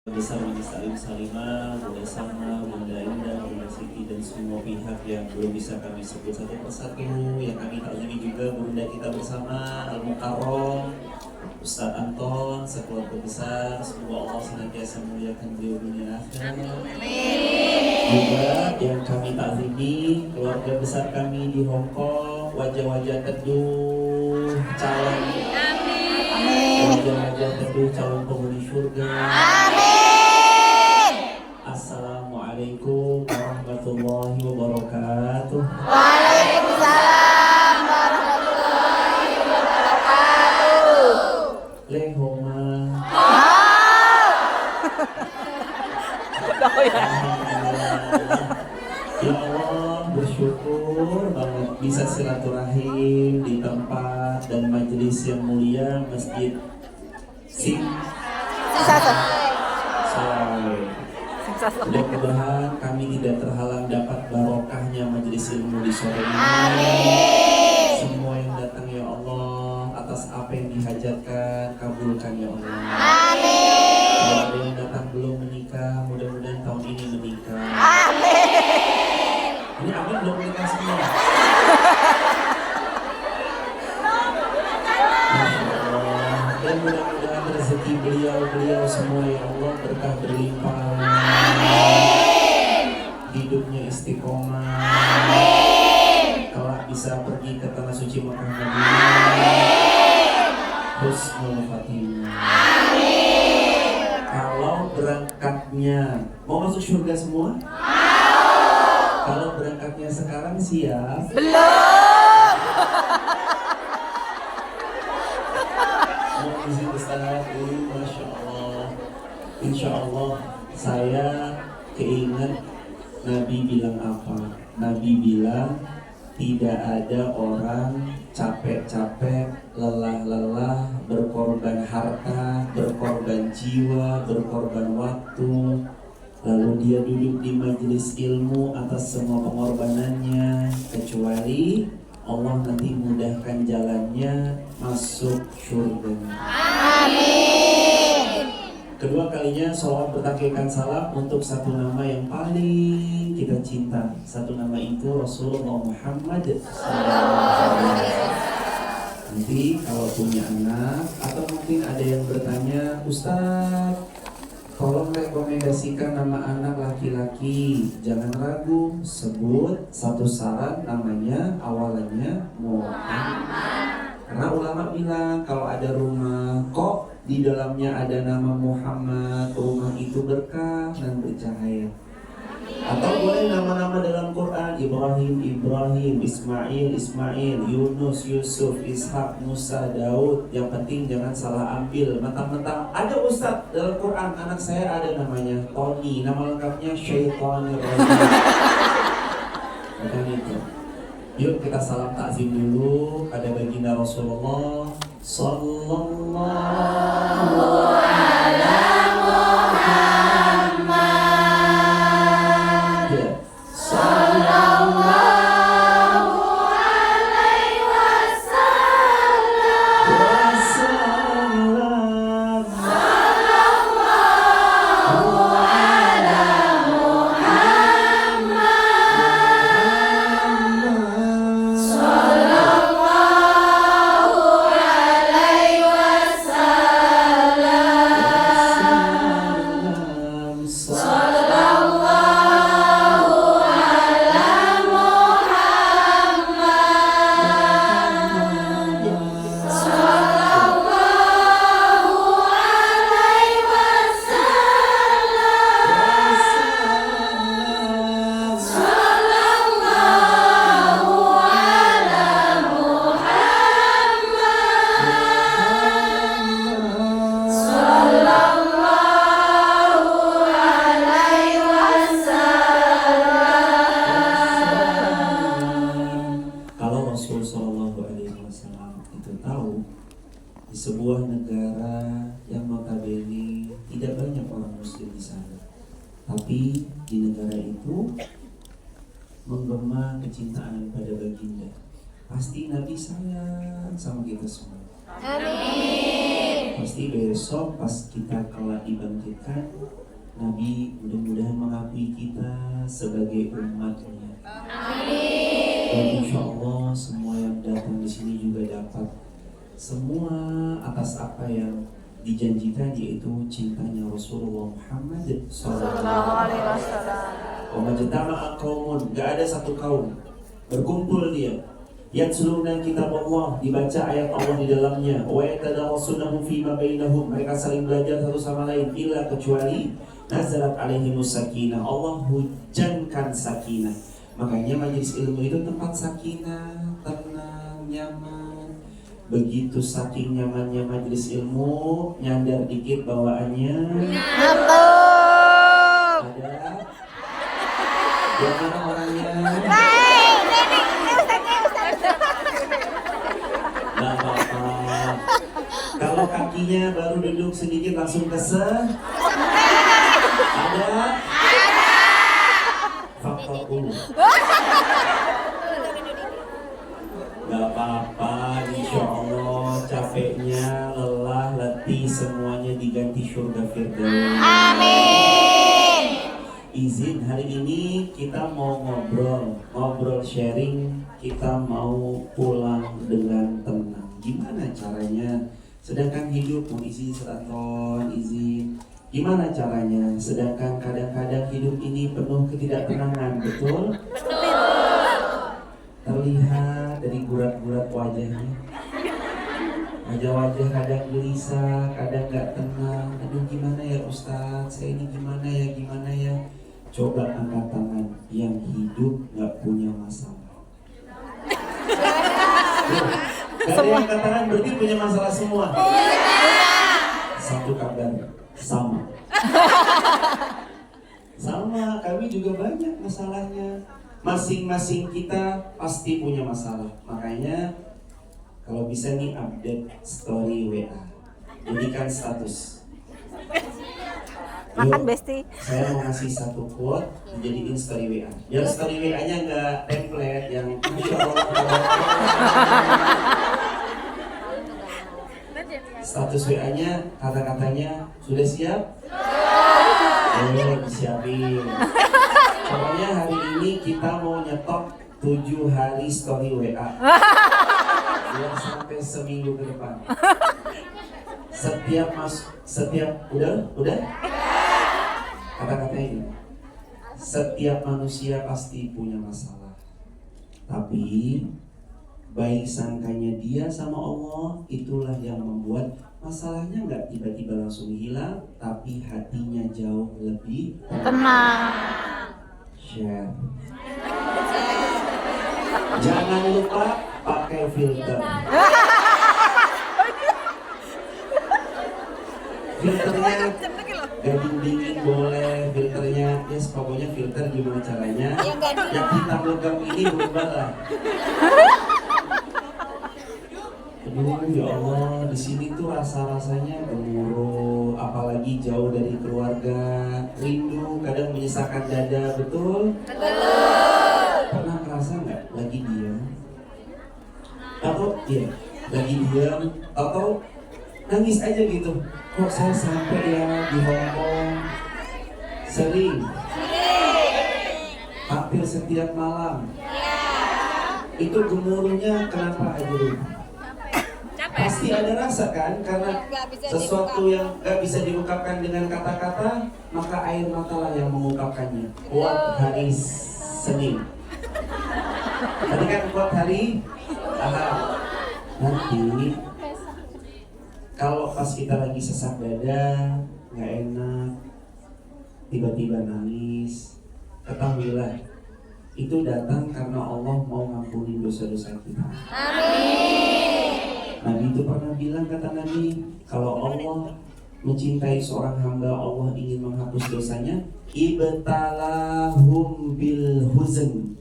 Besar Majelis Taklim Salimah, Bunda Sama, Bunda Indah, Bunda Siti dan semua pihak yang belum bisa kami sebut satu persatu, yang kami taklimi juga Bunda kita bersama Al Mukarrom, Ustadz Anton, sekeluarga besar. Semoga Allah senantiasa memuliakan beliau dunia akhirat. Juga yang kami taklimi keluarga besar kami di Hong Kong, wajah-wajah teduh calon wajah-wajah teduh calon penghuni surga. Assalamualaikum warahmatullahi wabarakatuh. Waalaikumsalam warahmatullahi wabarakatuh. Lehoma. Ya Allah, bersyukur banget bisa silaturahim di tempat dan majelis yang mulia Masjid Mudah-mudahan kami tidak terhalang dapat barokahnya majelis ilmu di sore ini. Amin. Semua yang datang ya Allah, atas apa yang dihajatkan kabulkan ya Allah. Amin. Kalau ada yang datang belum menikah, mudah-mudahan tahun ini menikah. Amin. Ini amin belum menikah semua. Masya Allah. Dan mudah-mudahan rezeki beliau semua ya Allah berkah berlimpah. Hidupnya istiqomah. Amin. Kelak bisa pergi ke tanah suci Mekah Madinah. Husnul Khatimah. Amin. Kalau berangkatnya mau masuk surga semua? Mau. Kalau berangkatnya sekarang siap? Belum. Mau izin Ustaz, Masya Allah. Insya Allah saya keinget Nabi bilang apa? Nabi bilang tidak ada orang capek-capek, lelah-lelah, berkorban harta, berkorban jiwa, berkorban waktu, lalu dia duduk di majelis ilmu atas semua pengorbanannya, kecuali Allah nanti mudahkan jalannya masuk surga. Amin. Kedua kalinya sholawat bertakikan salam untuk satu nama yang paling kita cinta. Satu nama itu Rasulullah Muhammad SAW. Nanti kalau punya anak atau mungkin ada yang bertanya, Ustaz, tolong rekomendasikan nama anak laki-laki. Jangan ragu, sebut satu saran namanya awalannya Muhammad. Karena ulama bilang kalau ada rumah kok di dalamnya ada nama Muhammad, rumah itu berkah dan bercahaya. Atau boleh nama-nama dalam Quran, Ibrahim, Ismail, Yunus, Yusuf, Ishak, Musa, Daud. Yang penting jangan salah ambil. Mentang-mentang ada Ustadz dalam Quran, anak saya ada namanya Tony, nama lengkapnya Syaitonir Rajim. Bukan itu. Yuk kita salam takzim dulu pada baginda Rasulullah sallallahu alaihi Muhammad. Ya. Sallallahu alaihi wasallam. Sallallahu ala Muhammad. Sallallahu alaihi wasallam. Sallallahu ala Muhammad. Sallallahu alaihi wasallam. Sallallahu ala Muhammad. Sallallahu alaihi wasallam. Kalau Rasul Sallallahu Alaihi Wasallam itu tahu di sebuah negara yang notabene tidak banyak orang Muslim di sana, tapi di negara itu menggema kecintaan pada baginda, pasti Nabi sayang sama kita semua. Amin. Pasti besok pas kita kelak dibangkitkan, Nabi mudah-mudahan mengakui kita sebagai umatnya. Dan insya Allah semua yang datang di sini juga dapat semua atas apa yang dijanjikan, yaitu cintanya Rasulullah Muhammad Sallallahu alaihi wasallam. Wamajtama'a qaumun, gak ada satu kaum berkumpul dia yatluna kitab Allah, dibaca ayat Allah di dalamnya, wa yatadarasunahu fima bainahum, mereka saling belajar satu sama lain, illa kecuali nazalat alaihimus sakinah, Allah hujankan sakinah. Makanya majelis ilmu itu tempat sakinah, tenang, nyaman. Begitu saking nyamannya majelis ilmu, nyandar dikit bawaannya Ngantuk. ada yang mana orangnya nggak apa-apa. Kalau kakinya baru duduk sedikit langsung kesel, ada faktor nggak apa-apa, insya Allah capeknya, lelah, letih semuanya diganti surga firdaus. Amin. Izin hari ini kita mau ngobrol sharing, kita mau pulang dengan tenang. Gimana caranya? Sedangkan hidup mau izin Seraton, izin. Gimana caranya? Sedangkan kadang-kadang hidup ini penuh ketidaktenangan, betul? Terlihat dari gurat-gurat wajahnya. Wajah-wajah kadang gelisah, kadang gak tenang. Aduh gimana ya Ustadz, saya ini gimana ya? Coba angkat tangan yang hidup gak punya masalah. Gak ada yang angkat tangan berarti punya masalah semua. Satu kabar, sama. Sama, kami juga banyak masalahnya. Masing-masing kita pasti punya masalah. Makanya kalau bisa nih update story WA, jadikan status. Makan Besti. Saya mau ngasih satu quote, dijadiin story WA. Yang story WA-nya nggak template, yang Masya Allah. Status WA-nya kata-katanya sudah siap? Disiapin. Pokoknya hari ini kita mau nyetok 7 hari story WA. Biar sampai seminggu ke depan. Setiap udah? Kata-kata ini. Setiap manusia pasti punya masalah. Tapi baik sangkanya dia sama Allah, itulah yang membuat masalahnya nggak tiba-tiba langsung hilang, tapi hatinya jauh lebih Tenang. share. Jangan lupa pakai filter. Filternya gading dingin boleh, filternya yes, pokoknya filter gimana caranya? Yang hitam legam ini berubahlah. Aduh ya Allah, di sini tuh rasa-rasanya gemuruh, apalagi jauh dari keluarga, rindu, kadang menyisakan dada, betul? Pernah ngerasa nggak lagi diam? Atau iya, lagi diam, atau nangis aja gitu. Kok saya sampai ya di Hongkong? Sering. Hampir setiap malam. Itu gemuruhnya kenapa aja? Pasti ada rasa kan, karena sesuatu yang gak bisa diungkapkan dengan kata-kata, maka air matalah yang mengungkapkannya. Kuat hari Senin. Tadi kan kuat hari Ahad. Nanti kalau pas kita lagi sesak dada, gak enak, tiba-tiba nangis, ketahuilah itu datang karena Allah mau ngampunin dosa-dosa kita. Nabi itu pernah bilang, kata Nabi, kalau Allah mencintai seorang hamba, Allah ingin menghapus dosanya, ibtalahum bil huzn.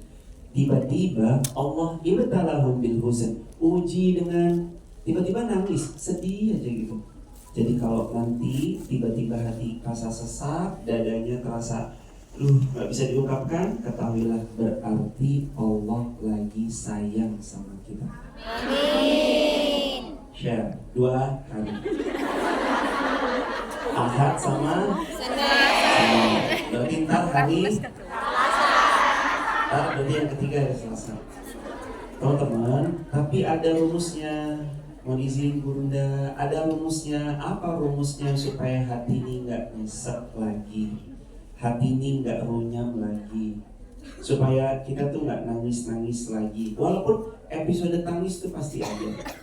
Tiba-tiba Allah ibtalahum bil huzn, uji dengan tiba-tiba nangis, sedih aja gitu. Jadi kalau nanti tiba-tiba hati rasa sesak, dadanya terasa gak bisa diungkapkan, ketahuilah berarti Allah lagi sayang sama kita. Share 2 hari. Ahad sama Senin. Berarti ntar hari berarti yang ketiga hari Selasa. Teman-teman, tapi ada rumusnya. Mau izin Bunda, ada rumusnya. Apa rumusnya supaya hati ini nggak nyesek lagi, hati ini nggak runyam lagi, supaya kita tuh nggak nangis-nangis lagi. Walaupun episode tangis itu pasti ada.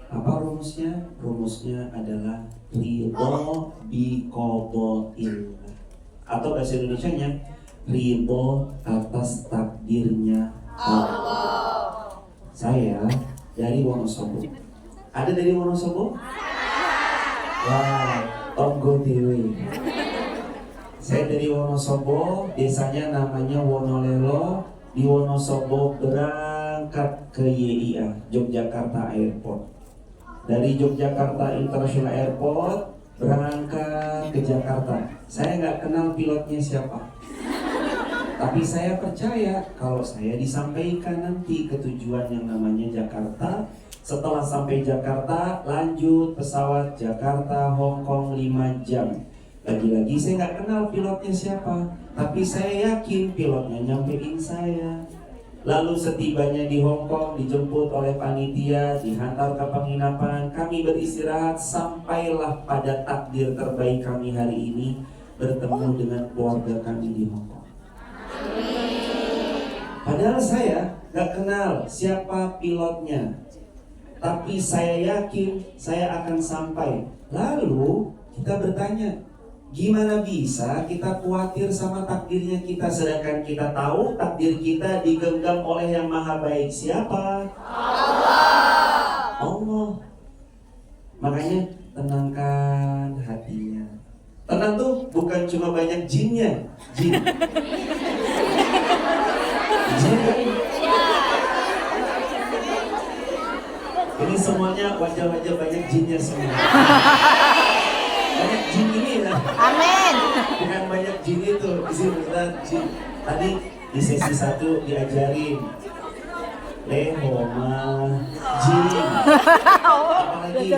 Apa rumusnya? Rumusnya adalah ridho bi qada'illah, atau bahasa Indonesianya ridho atas takdirnya Allah. Saya dari Wonosobo. Ada dari Wonosobo? Wah, Tonggo Dewi. Saya dari Wonosobo, desanya namanya Wonolelo. Di Wonosobo berangkat ke YIA, Yogyakarta Airport. Dari Yogyakarta International Airport berangkat ke Jakarta. Saya nggak kenal pilotnya siapa, tapi saya percaya kalau saya disampaikan nanti ke tujuan yang namanya Jakarta. Setelah sampai Jakarta, lanjut pesawat Jakarta Hong Kong 5 jam. Lagi-lagi saya nggak kenal pilotnya siapa, tapi saya yakin pilotnya nyampein saya. Lalu setibanya di Hong Kong, dijemput oleh panitia, dihantar ke penginapan, kami beristirahat, sampailah pada takdir terbaik kami hari ini, bertemu dengan keluarga kami di Hong Kong. Padahal saya nggak kenal siapa pilotnya, tapi saya yakin saya akan sampai. Lalu kita bertanya, gimana bisa kita khawatir sama takdirnya kita, sedangkan kita tahu takdir kita digenggam oleh yang maha baik. Siapa? Allah. Makanya tenangkan hatinya. Tenang tuh bukan cuma banyak jinnya. Jin kan? Ini semuanya wajah-wajah banyak jinnya semua. Banyak jin ini lah. Amin. Bukan banyak jin itu. Isi Ustaz jin. Tadi di sesi 1 diajarin lehoma, jin, apalagi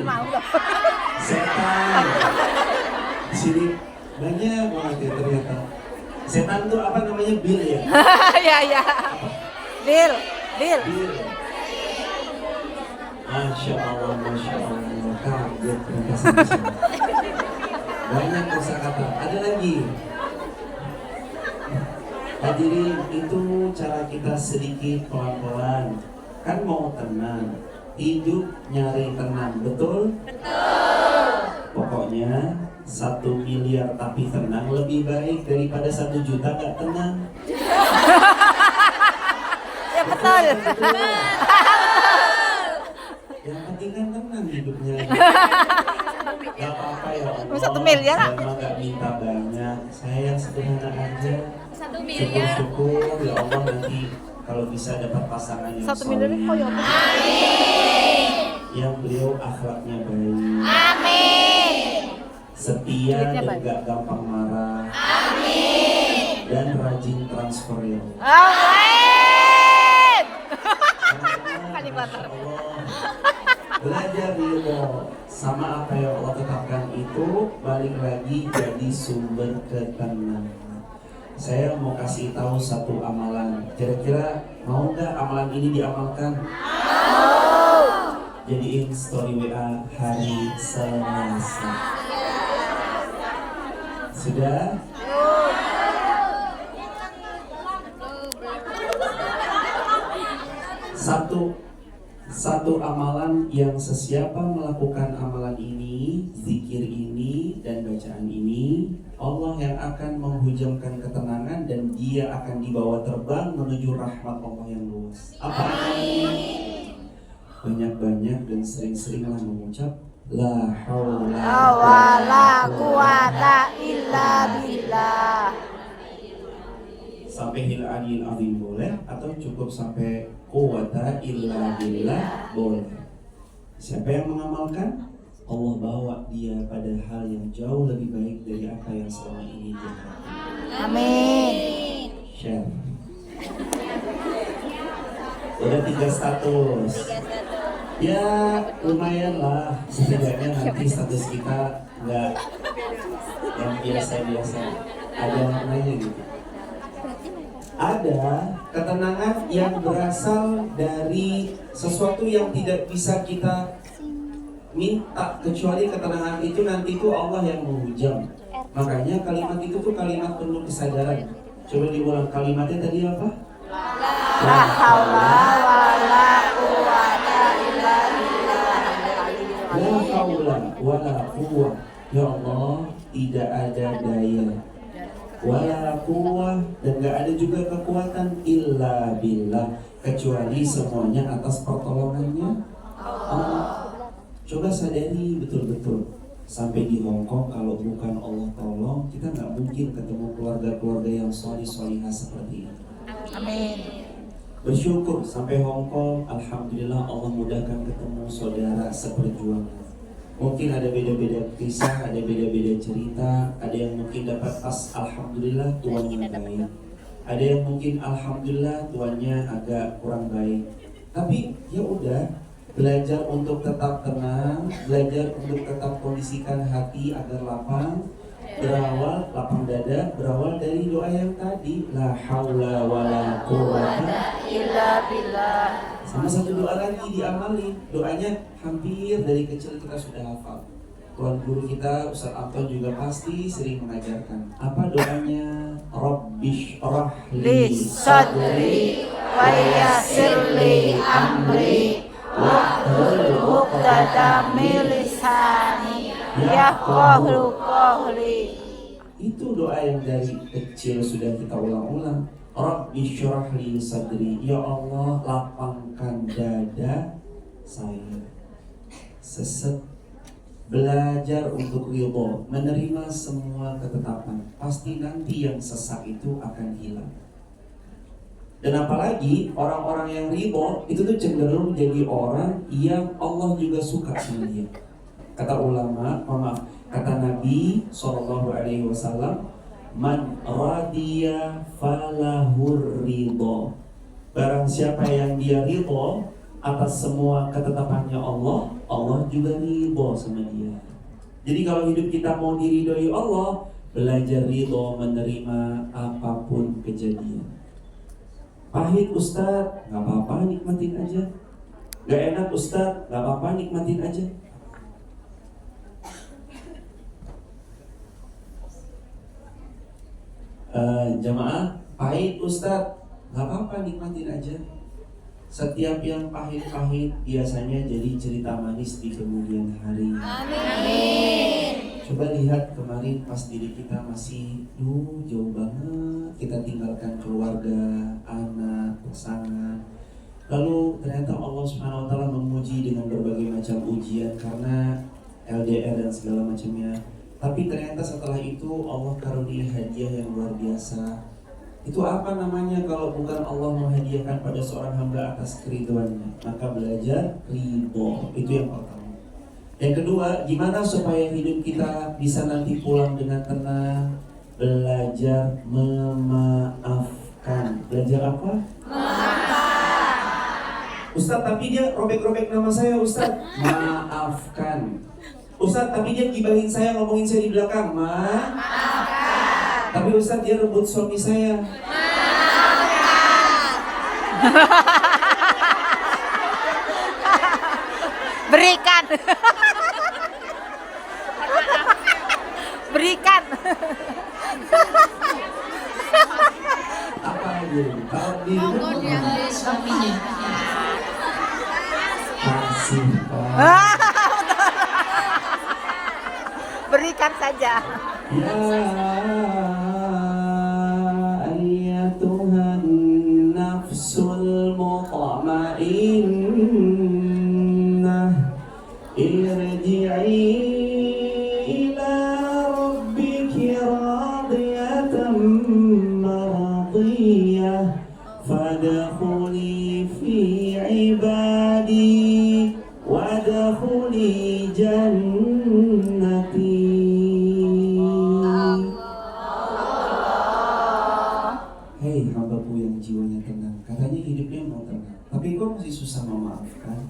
setan. Di sini banyak banget ya ternyata. Setan tuh apa namanya? Bil ya? Ya. Bil. Bil. Masya Allah, kaget ternyata sama-sama. Banyak kosakata. Ada lagi. Hadirin, itu cara kita sedikit pelan-pelan. Kan mau tenang, hidup nyari tenang, betul? Betul. Pokoknya 1 miliar tapi tenang lebih baik daripada 1 juta gak tenang. Ya betul. Yang penting kan tenang hidupnya. Gak apa-apa ya Allah. 1 miliar. Saya mah gak minta banyak. Saya yang sederhana aja. 1 miliar. Syukur ya Allah, nanti kalau bisa dapat pasangan yang 1 miliar soleh. kok ya. Yang beliau akhlaknya baik. Amin. Setia Duitnya dan banyak. gak gampang marah. Amin. Dan rajin transfer ya Allah. Amin. Masya Allah. Belajar ridho sama apa yang Allah tetapkan itu, balik lagi jadi sumber ketenangan. Saya mau kasih tahu satu amalan. Kira-kira mau nggak amalan ini diamalkan? Mau. Jadiin story WA hari Selasa. Sudah? Satu amalan yang sesiapa melakukan amalan ini, zikir ini, dan bacaan ini, Allah yang akan menghujamkan ketenangan dan dia akan dibawa terbang menuju rahmat Allah yang luas. Apa? Banyak-banyak dan sering-seringlah mengucap La haula wala quwata illa billah. Sampai hil aliyil azim boleh, atau cukup sampai quwata illa billah boleh. Siapa yang mengamalkan, Allah bawa dia pada hal yang jauh lebih baik dari apa yang selama ini dia lakukan. Amin. Share. Udah 3 status. Ya lumayan lah, setidaknya nanti status kita nggak yang biasa-biasa, ada maknanya gitu. Ada ketenangan yang berasal dari sesuatu yang tidak bisa kita minta, kecuali ketenangan itu nanti itu Allah yang menghujam. Makanya kalimat itu tuh kalimat penuh kesadaran. Coba diulang kalimatnya tadi apa? La haula wala quwata illa billah. La haula wala quwwah. Ya Allah, tidak ada daya wala quwwah, dan gak ada juga kekuatan illa billah, kecuali semuanya atas pertolongannya Allah. Coba sadari betul-betul, sampai di Hongkong kalau bukan Allah tolong, kita nggak mungkin ketemu keluarga-keluarga yang solih-solihah seperti ini. Amin. Bersyukur sampai Hongkong, alhamdulillah Allah mudahkan ketemu saudara seperjuangan. Mungkin ada beda-beda kisah, ada beda-beda cerita, ada yang mungkin dapat tas alhamdulillah tuannya baik, ada yang mungkin alhamdulillah tuannya agak kurang baik. Tapi ya udah, belajar untuk tetap tenang, belajar untuk tetap kondisikan hati agar lapang, lapang dada, berawal dari doa yang tadi, la haula wala quwwata Illa billah. sama satu doa lagi diamali, doanya hampir dari kecil kita sudah hafal. Tuan guru kita Ustaz Anton juga pasti sering mengajarkan. Apa doanya? Rabbish Li sadri wa yassir li amri wahlul 'uqdatam min lisani yafqahu qawli. Itu doa yang dari kecil sudah kita ulang-ulang. Rabbi syrah li sadri, ya Allah lapangkan dada saya. Seset belajar untuk ridho, menerima semua ketetapan. Pasti nanti yang sesak itu akan hilang. Dan apalagi orang-orang yang ridho itu tuh cenderung jadi orang yang Allah juga suka sama dia. Kata ulama, kata Nabi SAW, man radiya falahur ridho. Barang siapa yang dia ridho atas semua ketetapannya Allah, Allah juga ridho sama dia. Jadi kalau hidup kita mau diridhoi Allah, belajar ridho, menerima apapun kejadian. Pahit Ustadz, gak apa-apa nikmatin aja. Gak enak Ustadz, gak apa-apa nikmatin aja. Jamaah, pahit Ustadz, gak apa-apa nikmatin aja. Setiap yang pahit-pahit biasanya jadi cerita manis di kemudian hari. Amin. Coba lihat kemarin pas diri kita masih jauh banget, kita tinggalkan keluarga, anak, pasangan. Lalu ternyata Allah Subhanahu wa taala memuji dengan berbagai macam ujian karena LDR dan segala macamnya. Tapi ternyata setelah itu Allah karunia hadiah yang luar biasa. Itu apa namanya kalau bukan Allah menghadiahkan pada seorang hamba atas keriduannya? Maka belajar ridho, itu yang pertama. Yang kedua, gimana supaya hidup kita bisa nanti pulang dengan tenang? Belajar memaafkan. Belajar apa? Maafkan. Ustadz, tapi dia robek-robek nama saya Ustadz. Maafkan. Ustadz, tapi dia gibahin saya, ngomongin saya di belakang. Maafkan. Tapi Ustadz, dia rebut suami saya. Berikan. Berikan. Apa aja? Kalau dia suaminya. kasih Berikan saja. ya ayyatuhan nafsul mutmainnah irji'i ila rabbiki radiyatan mardiyah fadkhuli fi ibadi wadkhuli jannati. Hei hambaku yang jiwanya tenang, katanya hidupnya mau tenang, tapi kok masih susah memaafkan?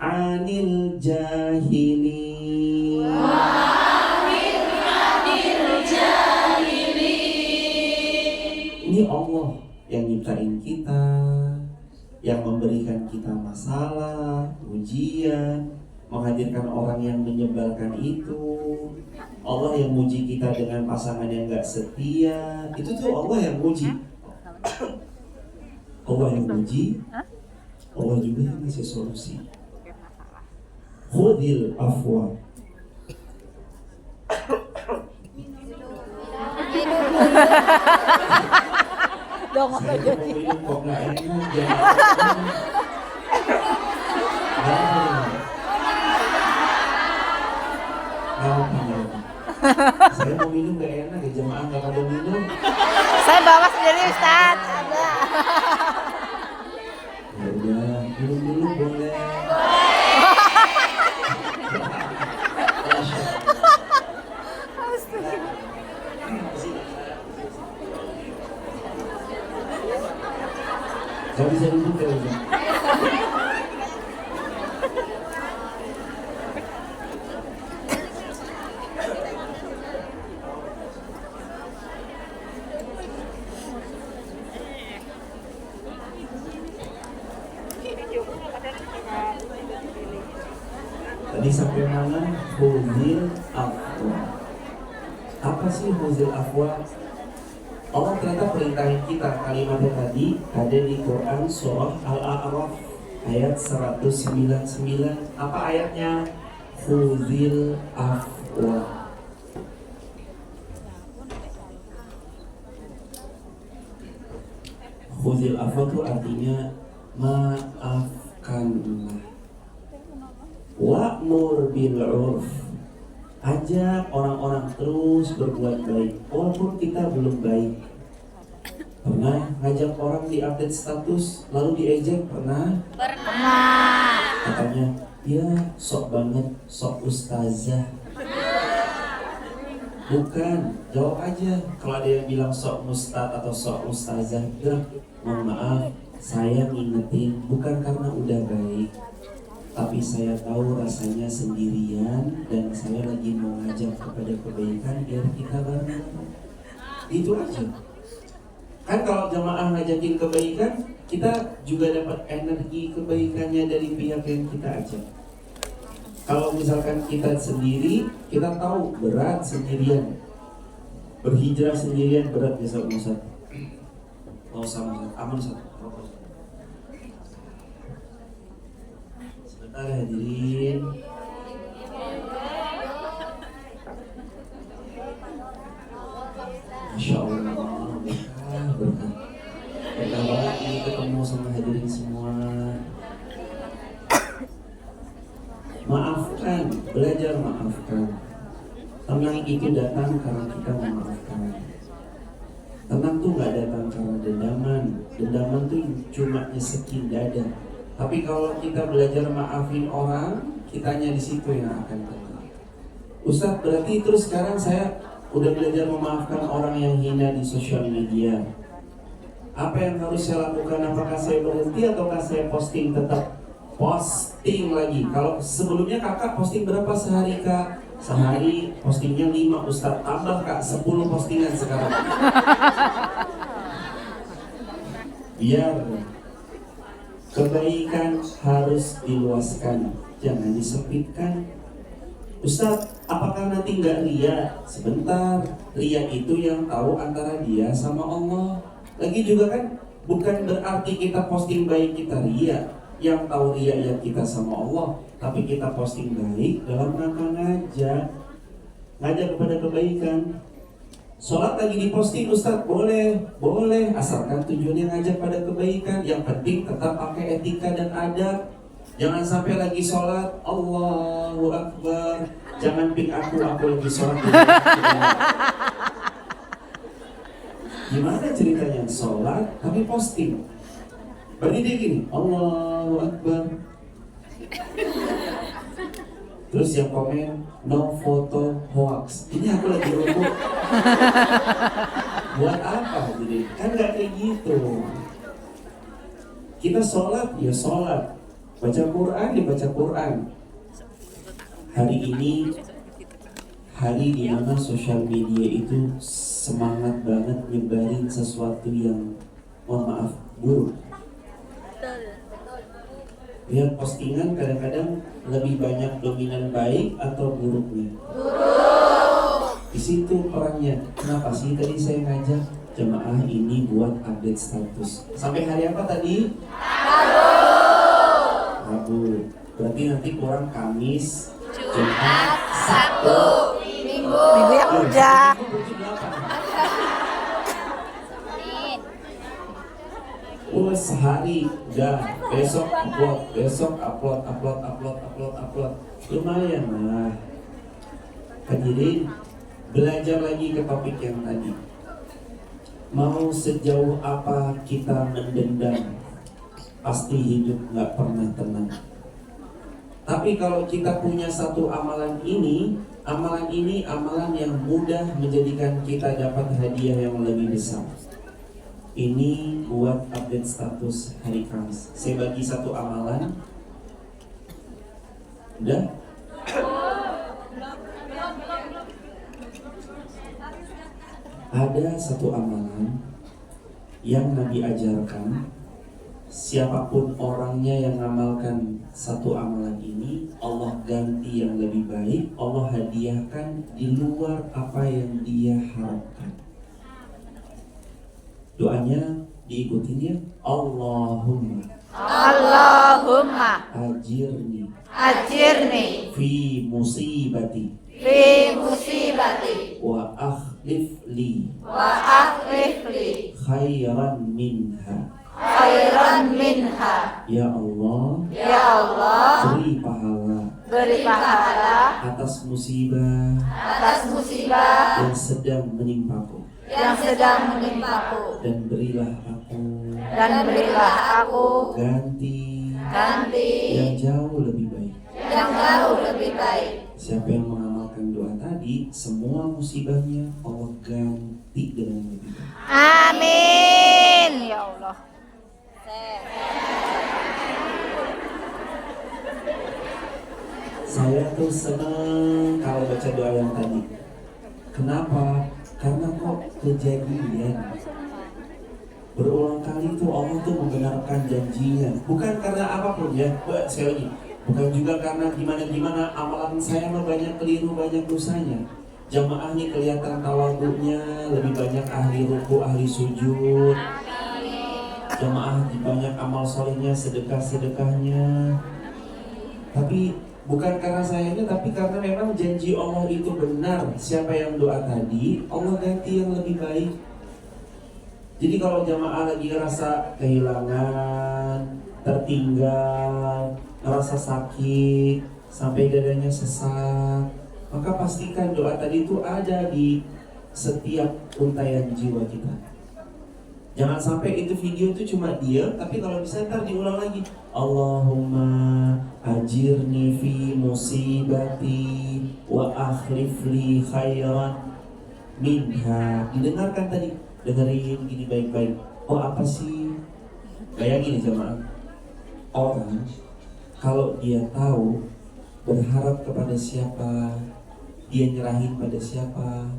anil jahilin. Ini Allah yang nyiptain kita, yang memberikan kita masalah, ujian, menghadirkan orang yang menyebalkan itu. Allah yang muji kita dengan pasangan yang gak setia. Itu tuh Allah yang muji. Allah yang muji, Allah juga yang ngasih solusi. Khudil afwa. Dong apa Saya mau jadi? minum kok gak enak, jangan. Saya mau minum gak enak ya, jemaah gak pada minum. Saya bawa sendiri Ustaz. Ada. Ya udah, minum dulu boleh. Gak bisa duduk ya udah. Tadi sampai mana? Huzil afwa. Apa sih huzil afwa? Allah ternyata perintahin kita. Kalimatnya tadi ada di Quran surah Al-A'raf ayat 199. Apa ayatnya? Huzil afwa. Huzil afwa itu artinya maafkanlah. Wa'mur bil 'urf. Ajak orang-orang terus berbuat baik walaupun kita belum baik. Pernah ngajak orang di update status lalu diejek? Pernah? Katanya, ya sok banget, sok ustazah. Bukan, jawab aja. Kalau ada yang bilang sok ustaz atau sok ustazah, bilang, mohon maaf, saya ngingetin bukan karena udah baik, tapi saya tahu rasanya sendirian dan saya lagi mau ngajak kepada kebaikan biar kita bareng. Itu aja. Kan kalau jamaah ngajakin kebaikan, kita juga dapat energi kebaikannya dari pihak yang kita ajak. Kalau misalkan kita sendiri, kita tahu berat sendirian. Berhijrah sendirian berat ya Ustaz. Mau sama Ustaz, aman Ustaz. Sebentar hadirin. Masya Allah, berkah. Berkah banget ini ketemu sama hadirin semua. Maafkan, belajar maafkan. Tenang itu datang karena kita memaafkan. Tenang tuh gak datang karena dendaman. Dendaman tuh cuma nyesekin dada. Tapi kalau kita belajar maafin orang, kitanya di situ yang akan tenang. Ustaz, berarti terus sekarang saya udah belajar memaafkan orang yang hina di sosial media. Apa yang harus saya lakukan? Apakah saya berhenti ataukah saya posting tetap? Posting lagi. Kalau sebelumnya kakak posting berapa sehari kak? Sehari postingnya 5 Ustaz. Tambah kak 10 postingan sekarang. Biar kebaikan harus diluaskan, jangan disempitkan. Ustaz, apakah nanti nggak ria? Sebentar, ria itu yang tahu antara dia sama Allah. Lagi juga kan, bukan berarti kita posting baik kita ria. Yang tahu ria ya kita sama Allah. Tapi kita posting baik dalam rangka ngajak kepada kebaikan. Sholat lagi diposting Ustaz, boleh, asalkan tujuannya ngajak pada kebaikan. Yang penting tetap pakai etika dan adab. Jangan sampai lagi sholat, Allahu Akbar. Jangan ping aku lagi sholat. Gimana ceritanya? Sholat tapi posting. Berarti dia gini, Allahu Akbar. Terus yang komen, no foto hoax. Ini aku lagi rukuk. Buat apa? Jadi kan nggak kayak gitu. Kita sholat, ya sholat. Baca Quran, dibaca Quran. Hari ini hari di mana sosial media itu semangat banget nyebarin sesuatu yang, mohon maaf, buruk. Lihat postingan kadang-kadang lebih banyak dominan baik atau buruknya. Di situ orangnya. Kenapa sih tadi saya ngajak jemaah ini buat update status? Sampai hari apa tadi? Rabu. Berarti nanti kurang Kamis, Jumat, Sabtu, Minggu yang udah. Oh, sehari udah, besok upload. Lumayan lah. Hadirin, belajar lagi ke topik yang tadi. Mau sejauh apa kita mendendam, pasti hidup nggak pernah tenang. Tapi kalau kita punya satu amalan ini amalan yang mudah menjadikan kita dapat hadiah yang lebih besar. Ini buat update status hari Kamis. Saya bagi satu amalan. Udah? Ada satu amalan yang Nabi ajarkan. Siapapun orangnya yang mengamalkan satu amalan ini, Allah ganti yang lebih baik, Allah hadiahkan di luar apa yang dia harapkan. Doanya diikutin ya. Allahumma ajirni fi musibati wa akhlif li khairan minha. Ya Allah, beri pahala atas musibah yang sedang menimpaku, dan berilah aku ganti yang jauh lebih baik. Siapa yang mengamalkan doa tadi, semua musibahnya Allah ganti dengan lebih baik. Amin ya Allah. Saya tuh senang kalau baca doa yang tadi. Kenapa? Karena kok kejadian berulang kali tuh Allah tuh membenarkan janjinya. Bukan karena apapun ya, sekali lagi, bukan juga karena gimana amalan saya mah banyak keliru, banyak dosanya. Jamaah nih kelihatan tawadhunya, lebih banyak ahli ruku, ahli sujud. Jamaah banyak amal solehnya, sedekahnya. Tapi bukan karena sayanya, tapi karena memang janji Allah itu benar. Siapa yang doa tadi, Allah ganti yang lebih baik. Jadi kalau jamaah lagi ngerasa kehilangan, tertinggal, ngerasa sakit, sampai dadanya sesak, maka pastikan doa tadi itu ada di setiap untayan jiwa kita. Jangan sampai itu video itu cuma diam, tapi kalau bisa ntar diulang lagi. Allahumma ajirni fi musibati wa akhlif li khairan minha. Didengarkan tadi, dengerin gini baik-baik. Oh apa sih? Bayangin nih jemaah, orang kalau dia tahu berharap kepada siapa, dia nyerahin pada siapa,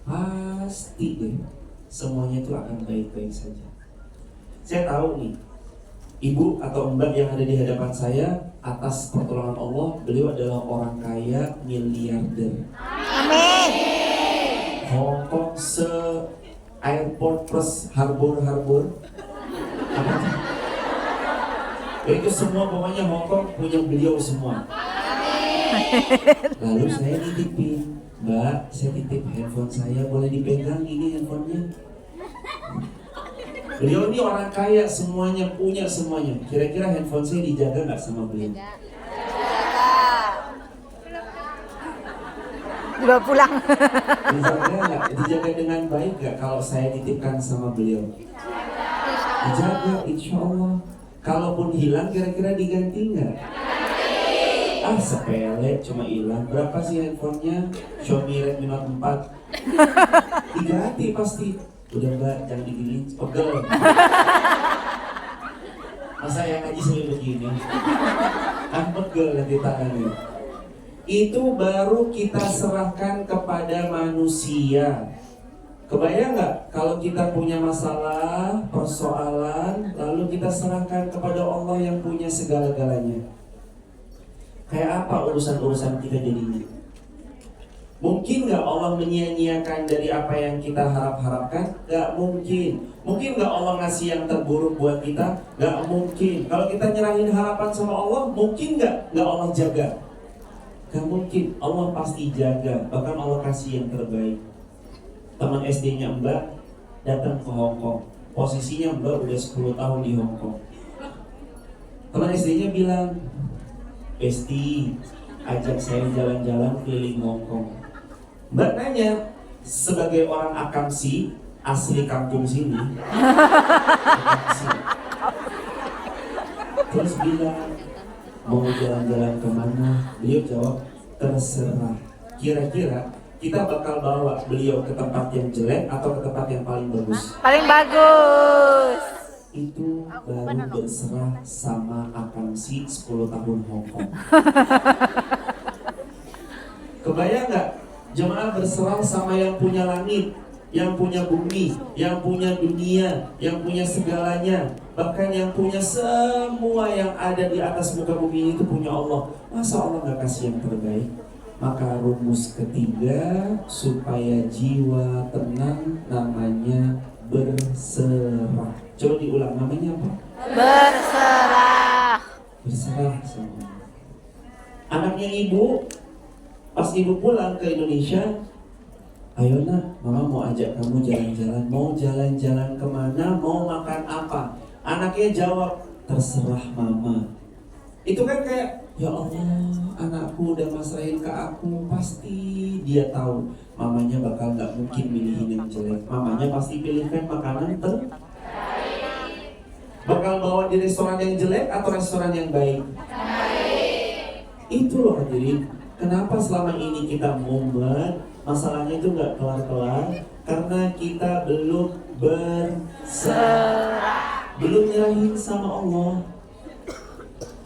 pasti deh semuanya itu akan baik-baik saja. Saya tahu nih, ibu atau mbak yang ada di hadapan saya, atas pertolongan Allah, beliau adalah orang kaya miliarder. Amin. Hongkong airport plus harbor. Apa sih? Itu semua pokoknya Hongkong punya beliau semua. Lalu saya nitipin, Mbak, saya titip handphone saya, boleh dipegang ini handphonenya? Beliau ini orang kaya, semuanya punya semuanya. Kira-kira handphone saya dijaga nggak sama beliau? Dibawa pulang. Dijaga nggak? Dijaga dengan baik nggak kalau saya titipkan sama beliau? Dijaga, insya Allah. Kalaupun hilang, kira-kira diganti nggak? Sepele, cuma hilang. Berapa sih handphonenya? Xiaomi Redmi Note 4. Diganti pasti. Udah Mbak, jangan digini, pegel. Masa yang ngaji sampai begini? Pegel nanti tangannya. Itu baru kita serahkan kepada manusia. Kebayang nggak kalau kita punya masalah, persoalan, lalu kita serahkan kepada Allah yang punya segala-galanya? Kayak apa urusan-urusan kita jadinya? Mungkin nggak Allah menyia-nyiakan dari apa yang kita harap-harapkan? Nggak mungkin. Mungkin nggak Allah ngasih yang terburuk buat kita? Nggak mungkin. Kalau kita nyerahin harapan sama Allah, mungkin nggak Allah jaga? Nggak mungkin. Allah pasti jaga. Bahkan Allah kasih yang terbaik. Teman SD-nya Mbak datang ke Hong Kong. Posisinya Mbak udah 10 tahun di Hong Kong. Teman SD-nya bilang, Besti, ajak saya jalan-jalan keliling Hong Kong. Mbak nanya, sebagai orang Akamsi, asli kampung sini, Akamsi. Terus bilang, mau jalan-jalan kemana? Beliau jawab, terserah. Kira-kira kita bakal bawa beliau ke tempat yang jelek atau ke tempat yang paling bagus? Paling bagus. Itu baru berserah sama Akamsi 10 tahun Hong Kong. Kebayang nggak? Jemaah berserah sama yang punya langit, yang punya bumi, yang punya dunia, yang punya segalanya, bahkan yang punya semua yang ada di atas muka bumi itu punya Allah. Masa Allah nggak kasih yang terbaik? Maka rumus ketiga supaya jiwa tenang namanya berserah. Coba diulang, namanya apa? Berserah. Berserah sama anaknya ibu. Pas ibu pulang ke Indonesia, ayo nak, mama mau ajak kamu jalan-jalan. Mau jalan-jalan kemana? Mau makan apa? Anaknya jawab, terserah mama. Itu kan kayak, ya Allah, anakku udah masrahin ke aku. Pasti dia tahu mamanya bakal gak mungkin milihin yang jelek. Mamanya pasti pilihkan makanan terbaik. Bakal bawa di restoran yang jelek atau restoran yang baik? Itu loh hadirin. Kenapa selama ini kita mumet, masalahnya itu gak kelar-kelar? Karena kita belum berserah, belum nyerahin sama Allah.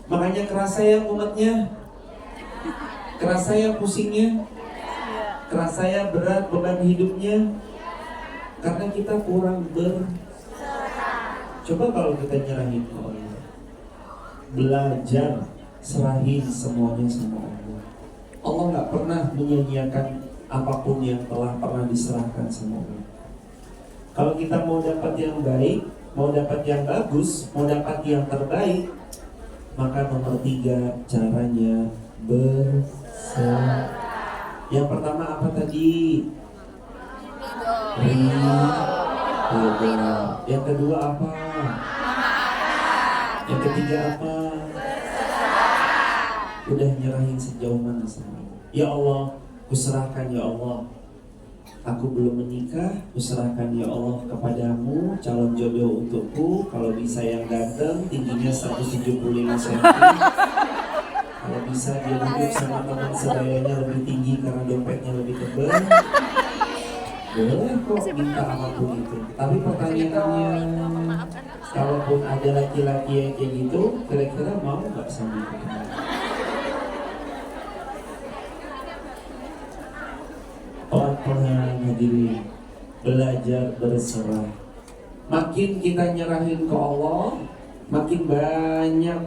Makanya kerasa ya mumetnya, kerasa ya pusingnya, kerasa ya berat beban hidupnya, karena kita kurang berserah. Coba kalau kita nyerahin ke Allah, belajar serahin semuanya sama Allah. Allah nggak pernah menyia-nyiakan apapun yang telah pernah diserahkan sama Allah. Kalau kita mau dapat yang baik, mau dapat yang bagus, mau dapat yang terbaik, maka nomor 3 caranya berserah. Yang pertama apa tadi? Ridho. Yang kedua apa? Yang ketiga apa? Udah nyerahin sejauh mana sama Allah? Ya Allah, kuserahkan ya Allah. Aku belum menikah, kuserahkan ya Allah kepadamu calon jodoh untukku. Kalau bisa yang ganteng, tingginya 175 cm. Kalau bisa dia duduk sama teman sebayanya lebih tinggi karena dompetnya lebih tebal. Boleh kok minta apapun itu. Tapi pertanyaannya, kalaupun ada laki-laki yang kayak gitu, kira-kira mau nggak sama itu? Pelan-pelan hadirin, belajar berserah. Makin kita nyerahin ke Allah, makin banyak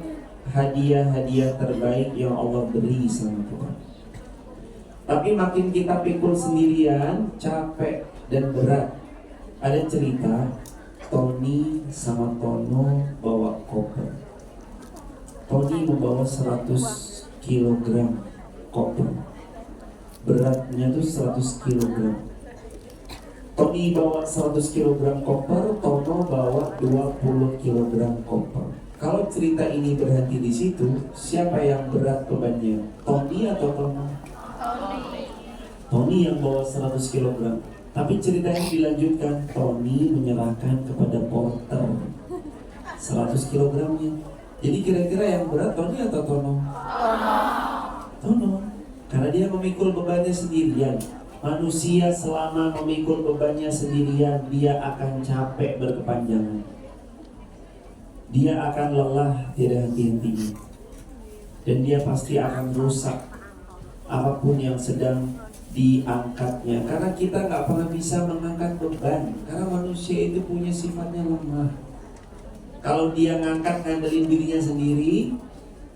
hadiah-hadiah terbaik yang Allah beri sama kita. Tapi makin kita pikul sendirian, capek dan berat. Ada cerita Tony sama Tono bawa koper. Tony membawa 100 kg koper. Beratnya tuh 100 kg. Tony bawa 100 kg koper, Tono bawa 20 kg koper. Kalau cerita ini berhenti di situ, siapa yang berat bebannya? Tony atau Tono? Tony yang bawa 100 kg. Tapi ceritanya dilanjutkan, Tony menyerahkan kepada porter 100 kg-nya. Jadi kira-kira yang berat Tony atau Tono? Tono. Karena dia memikul bebannya sendirian. Manusia selama memikul bebannya sendirian, dia akan capek berkepanjangan. dia akan lelah tiada henti-hentinya, dan dia pasti akan rusak apapun yang sedang diangkatnya. Karena kita nggak pernah bisa mengangkat beban, karena manusia itu punya sifatnya lemah. Kalau dia ngandelin dirinya sendiri,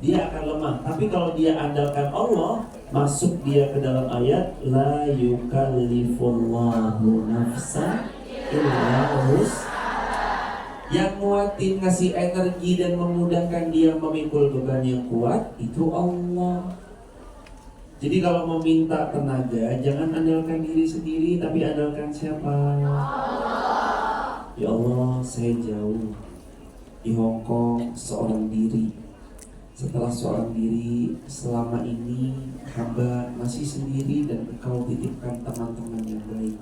dia akan lemah. Tapi kalau dia andalkan Allah, masuk dia ke dalam ayat la yukallifullahu nafsan illa wus'aha. Yang nguatin, ngasih energi dan memudahkan dia memikul beban yang kuat itu Allah. Jadi kalau mau minta tenaga, jangan andalkan diri sendiri, tapi andalkan siapa? Allah. Ya Allah, saya jauh di Hong Kong seorang diri. Setelah seorang diri, selama ini hamba masih sendiri dan Engkau titipkan teman-teman yang baik.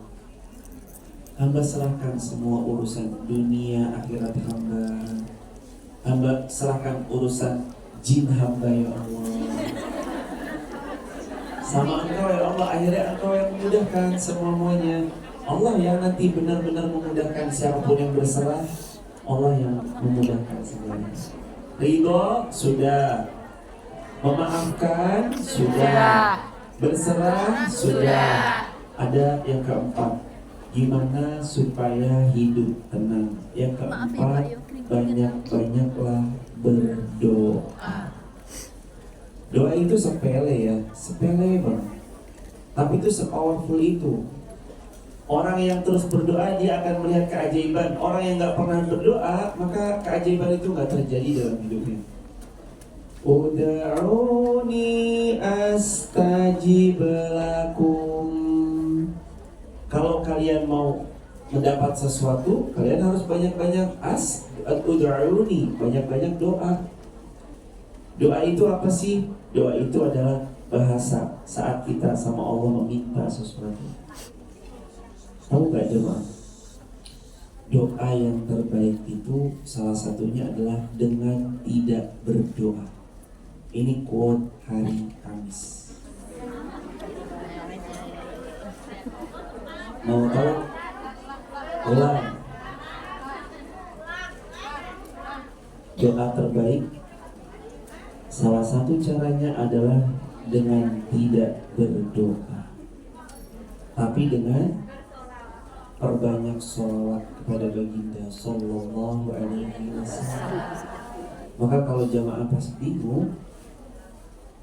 Hamba serahkan semua urusan dunia akhirat hamba. Hamba serahkan urusan jin hamba ya Allah. Sama Engkau ya Allah, akhirnya Engkau yang memudahkan semuanya. Allah yang nanti benar-benar memudahkan siapapun yang berserah. Allah yang memudahkan semuanya. Ridho sudah, memaafkan sudah, berserah sudah. Ada yang keempat, gimana supaya hidup tenang. Yang keempat, banyak-banyaklah berdoa. Doa itu sepele ya, sepele banget, tapi itu se-powerful itu. Orang yang terus berdoa dia akan melihat keajaiban. Orang yang gak pernah berdoa, maka keajaiban itu gak terjadi dalam hidupnya. Uda'uni astajib lakum. Kalau kalian mau mendapat sesuatu, kalian harus banyak-banyak uda'uni, banyak-banyak doa. Doa itu apa sih? Doa itu adalah bahasa saat kita sama Allah meminta sesuatu. Tahu gak jemaah? Doa yang terbaik itu salah satunya adalah dengan tidak berdoa. Ini quote hari Kamis. Mau tahu? Ulang. Doa terbaik salah satu caranya adalah dengan tidak berdoa, tapi dengan perbanyak sholawat kepada baginda Sallallahu Alaihi Wasallam. Maka kalau jamaah pas bingung,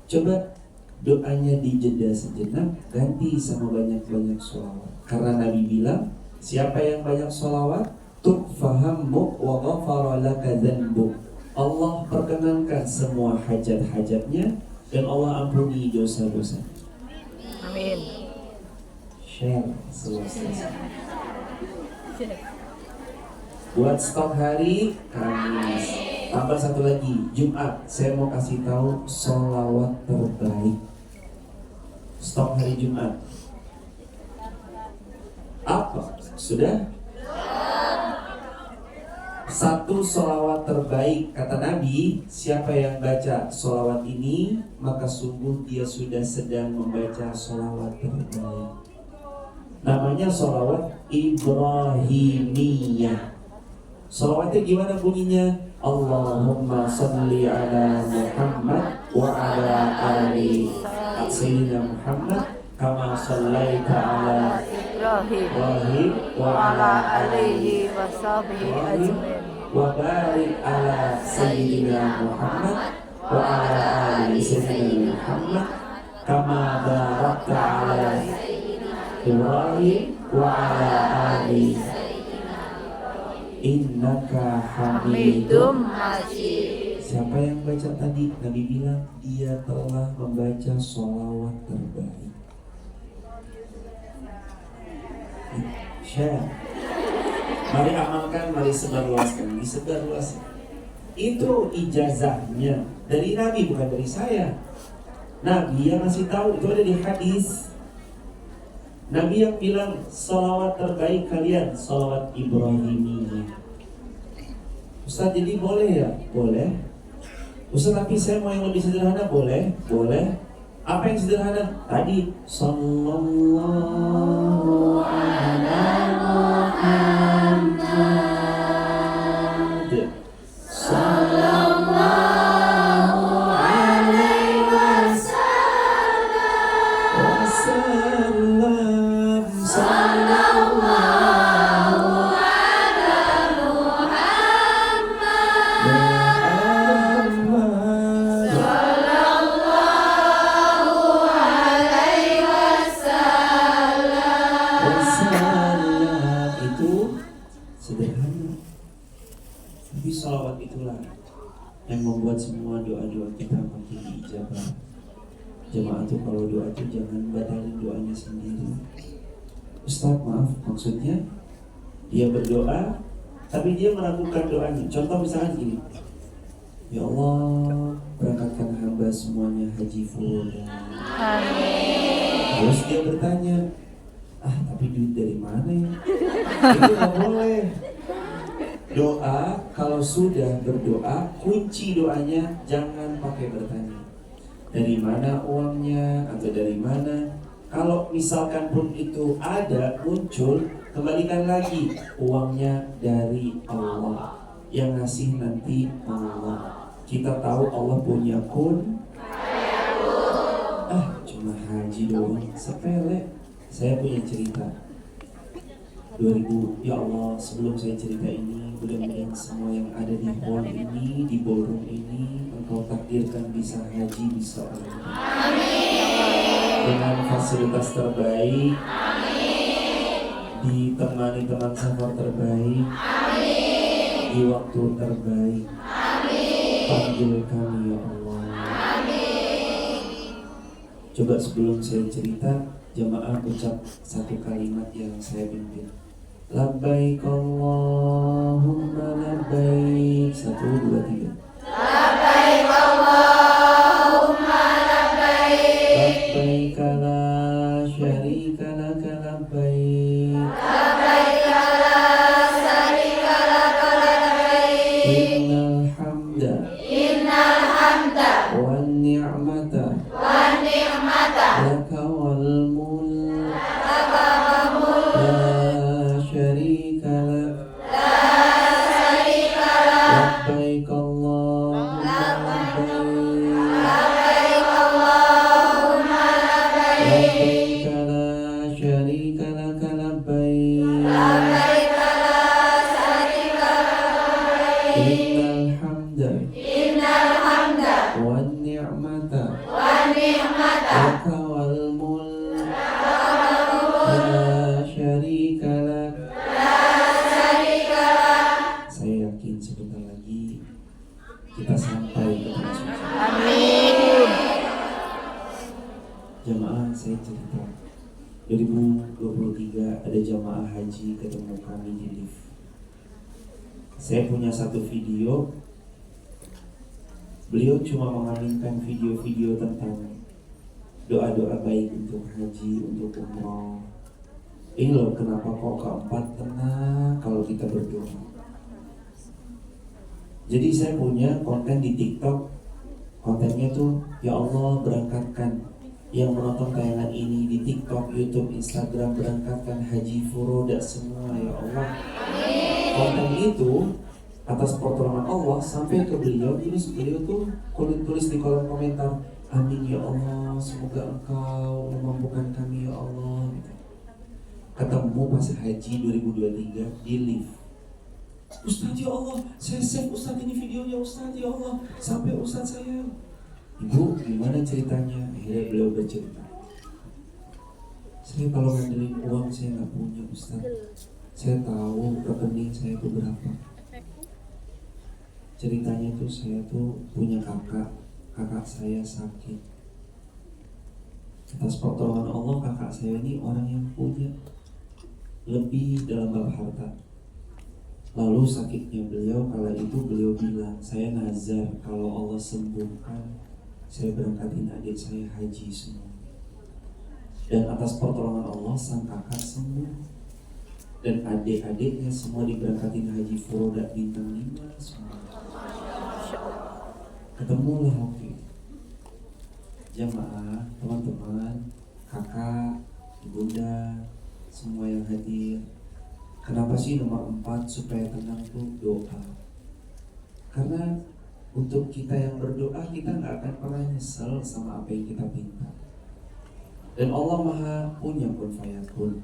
coba doanya dijeda sejenak, ganti sama banyak-banyak sholawat. Karena Nabi bilang, siapa yang banyak sholawat, tukfahammuk wa ghafara laka dzanbuk. Allah perkenankan semua hajat-hajatnya dan Allah ampuni dosa-dosa. Amin. Share selesai. Buat stok hari Kamis. Tambah satu lagi, Jumat. Saya mau kasih tahu sholawat terbaik. Stok hari Jumat. Apa? Sudah? Satu sholawat terbaik, kata Nabi, siapa yang baca sholawat ini, maka sungguh dia sudah sedang membaca sholawat terbaik. Namanya sholawat Ibrahimiyah. Sholawatnya gimana bunyinya? Allahumma salli ala Muhammad wa ala ali Sayyidina Muhammad kama sallaita ala Ibrahim wa ala alihi wa sahbihi ajmain wa barik ala Sayyidina Muhammad wa ala ali Sayyidina Muhammad kama barakta ala Ibrahim wa ala ali innaka hamidum majid. Siapa yang baca tadi? Nabi bilang dia telah membaca sholawat terbaik. Share. Mari amalkan, mari sebarluaskan, disebarluaskan. Itu ijazahnya dari Nabi, bukan dari saya. Nabi yang ngasih tahu, itu ada di hadis. Nabi yang bilang sholawat terbaik kalian sholawat Ibrahimiyah. Ustaz, jadi boleh ya? Boleh. Ustaz, tapi saya mau yang lebih sederhana. Boleh? Boleh. Apa yang sederhana? Tadi Sallallahu ala Muhammad membuat semua doa-doa kita makin diijabah. Jemaah tuh kalau doa tuh jangan batalin doanya sendiri. Ustaz maaf, maksudnya dia berdoa tapi dia meragukan doanya. Contoh misalnya gini, ya Allah berangkatkan hamba semuanya haji full. Terus dia bertanya, tapi duit dari mana ya? Itu nggak boleh. Doa kalau sudah berdoa, kunci doanya jangan pakai bertanya dari mana uangnya atau dari mana. Kalau misalkan pun itu ada muncul, kembalikan lagi uangnya dari Allah, yang ngasih nanti Allah. Kita tahu Allah punya kun. Cuma haji doang, sepele. Saya punya cerita 2000, ya Allah, sebelum saya cerita ini, mudah-mudahan semua yang ada di hall ini, di ballroom ini, Engkau takdirkan bisa haji, bisa umrah. Dengan fasilitas terbaik, ditemani teman safar terbaik, di waktu terbaik. Panggil kami ya Allah. Coba sebelum saya cerita, jamaah ucap satu kalimat yang saya pimpin. Labbaik Allahumma labbaik. 1, 2, 3. Labbaik Allahumma labbaik. Labbaik la syarika laka labbaik. Labbaik la syarika laka labbaik. Innal hamda wan ni'mata laka wal mulk la syarika lak. Labbaik Allahumma labbaik. Labbaik la syarika laka labbaik. Innal hamda wan ni'mata laka wal mulk la syarika lak. Saya yakin sebentar lagi kita sampai ke tanah suci. Amin. Jamaah, saya cerita 2023 ada jamaah haji ketemu kami di lift. Saya punya satu video. Beliau cuma mengaminkan video-video tentang doa-doa baik untuk haji, untuk umroh. Ini loh kenapa kok keempat tenang kalau kita berdoa. Jadi saya punya konten di TikTok. Kontennya tuh, ya Allah berangkatkan yang menonton tayangan ini di TikTok, YouTube, Instagram, berangkatkan haji furoda semua ya Allah. Konten itu atas pertolongan Allah sampai ke beliau, terus beliau tuh tulis di kolom komentar, amin ya Allah, semoga engkau memampukan kami ya Allah. Ketemu pas haji 2023 di lift. Ustaz ya Allah, saya save Ustaz ini videonya Ustaz ya Allah, sampai Ustaz saya. Ibu gimana ceritanya? Akhirnya beliau bercerita, saya kalau ngandelin uang saya nggak punya Ustaz. Saya tahu rekening saya itu berapa. Ceritanya tuh saya tuh punya kakak saya sakit. Atas pertolongan Allah kakak saya ini orang yang punya lebih dalam bab harta. Lalu sakitnya beliau kala itu beliau bilang, saya nazar kalau Allah sembuhkan, saya berangkatin adik saya haji semua. Dan atas pertolongan Allah sang kakak sembuh. Dan adik-adiknya semua diberangkatin haji furoda bintang 5 semua. Ketemulah waktu itu jamaah, teman-teman, kakak, ibunda, semua yang hadir. Kenapa sih nomor 4 supaya tenang tuh doa? Karena untuk kita yang berdoa, kita gak akan pernah nyesel sama apa yang kita minta. Dan Allah maha punya kun fayakun.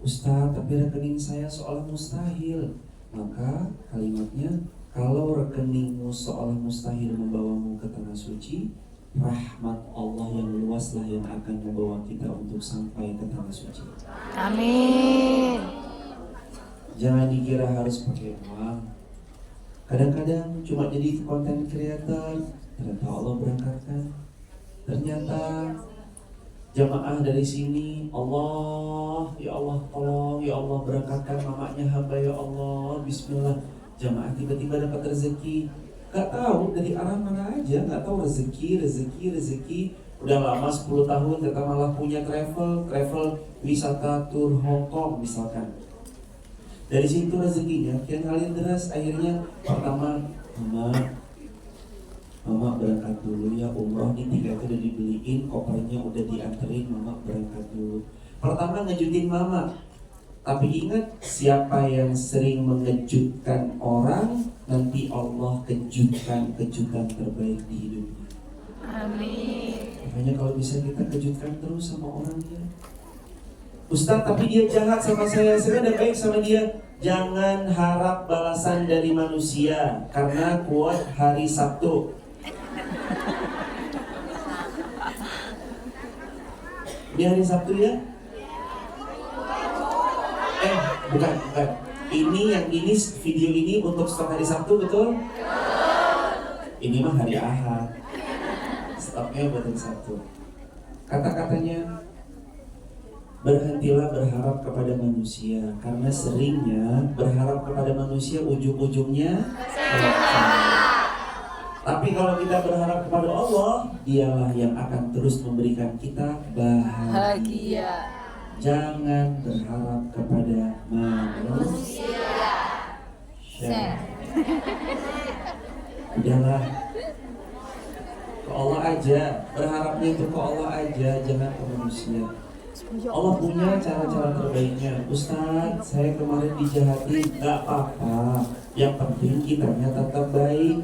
Ustaz, tapi rekening saya seolah mustahil. Maka kalimatnya, kalau rekeningmu seolah mustahil membawamu ke tanah suci, rahmat Allah yang luaslah yang akan membawa kita untuk sampai ke tanah suci. Amin. Jangan dikira harus pakai uang. Kadang-kadang cuma jadi konten creator, ternyata Allah berangkatkan. Ternyata jamaah dari sini, Allah, ya Allah tolong, ya Allah berangkatkan mamanya hamba ya Allah, Bismillah. Jamaah tiba-tiba dapat rezeki, gak tahu dari arah mana aja, gak tahu rezeki. Udah lama 10 tahun, kita malah punya travel wisata tur Hongkong misalkan. Dari situ rezekinya kian kalian deras. Akhirnya pertama, Mama berangkat dulu ya umroh, nih tiket udah dibeliin, kopernya udah dianterin, Mama berangkat dulu. Pertama ngejutin Mama, tapi ingat siapa yang sering mengejutkan orang, nanti Allah kejutkan kejutan terbaik di hidupnya. Amin. Makanya kalau bisa kita kejutkan terus sama orangnya. Ustaz, tapi dia jahat sama saya udah baik sama dia. Jangan harap balasan dari manusia, karena kuat hari Sabtu. Ini hari Sabtu ya? Bukan. Ini video ini untuk stok hari Sabtu, betul? Ini mah hari Ahad. Stoknya buat hari Sabtu. Kata-katanya, berhentilah berharap kepada manusia, karena seringnya berharap kepada manusia ujung-ujungnya tapi kalau kita berharap kepada Allah, Dialah yang akan terus memberikan kita bahagia. Jangan berharap kepada manusia. Udahlah, ke Allah aja, berharapnya itu ke Allah aja, jangan ke manusia. Allah punya cara-cara terbaiknya. Ustaz, saya kemarin dijahatin, gak apa-apa, yang penting kitanya tetap baik.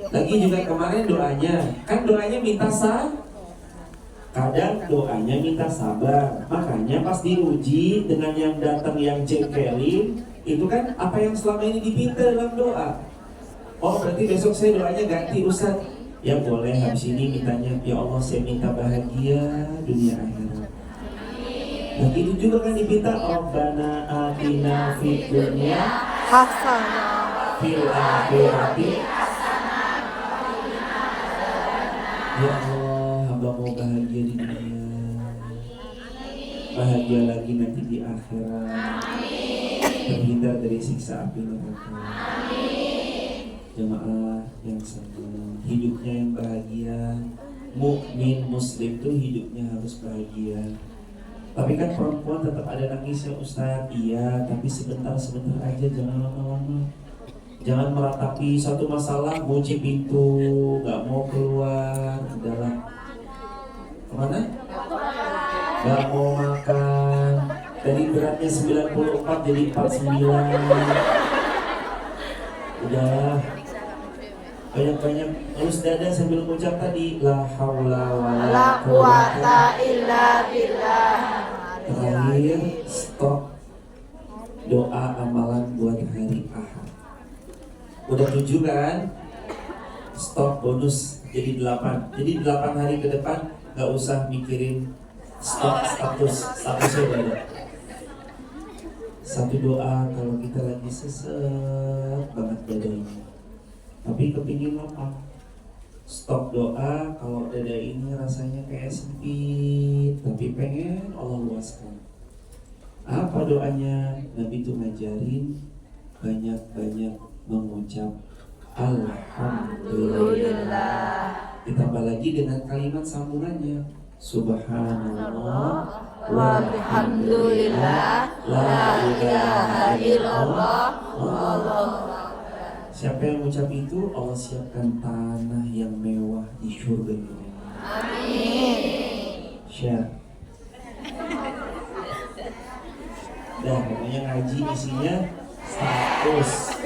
Lagi juga kemarin doanya minta kadang doanya minta sabar. Makanya pas diuji dengan yang datang yang jengkelin, itu kan apa yang selama ini dipinta dalam doa. Oh berarti besok saya doanya ganti Ustaz. Ya boleh, habis ini mintanya, ya Allah saya minta bahagia dunia akhirat. Nah itu juga kan dipinta, Rabbana atina fid dunya Hasanah fil akhirati. Ya Allah, hamba mau bahagia di dunia, bahagia lagi nanti di akhirat, terhindar dari siksa api neraka. Jamaah yang senang, hidupnya yang bahagia. Mukmin muslim tuh hidupnya harus bahagia. Tapi kan perempuan tetap ada nangisnya Ustaz. Iya, tapi sebentar aja, jangan lama-lama. Jangan meratapi satu masalah, kunci pintu, gak mau keluar, udahlah. Kemana? Gak mau makan. Dari beratnya 94 jadi 49. Udahlah. Banyak-banyak halus dada sambil mengucap tadi la haula wala quwata illa billah. Terakhir, stop doa amalan buat hari Ahad. Udah 7 kan? Stop, bonus jadi 8. Jadi 8 hari ke depan gak usah mikirin stop statusnya udah ada. Satu doa kalau kita lagi sesek banget dadanya, tapi kepingin apa? Stop doa kalau dada ini rasanya kayak sempit, tapi pengen Allah luaskan. Apa doanya? Nabi itu ngajarin banyak-banyak mengucap Alhamdulillah. Ditambah lagi dengan kalimat sambungannya, Subhanallah wa bihamdulillah la ilaha illallah wallahu akbar. Siapa yang mengucap itu, Allah siapkan tanah yang mewah di surga. Amin. Share. Dah, pokoknya ngaji isinya status.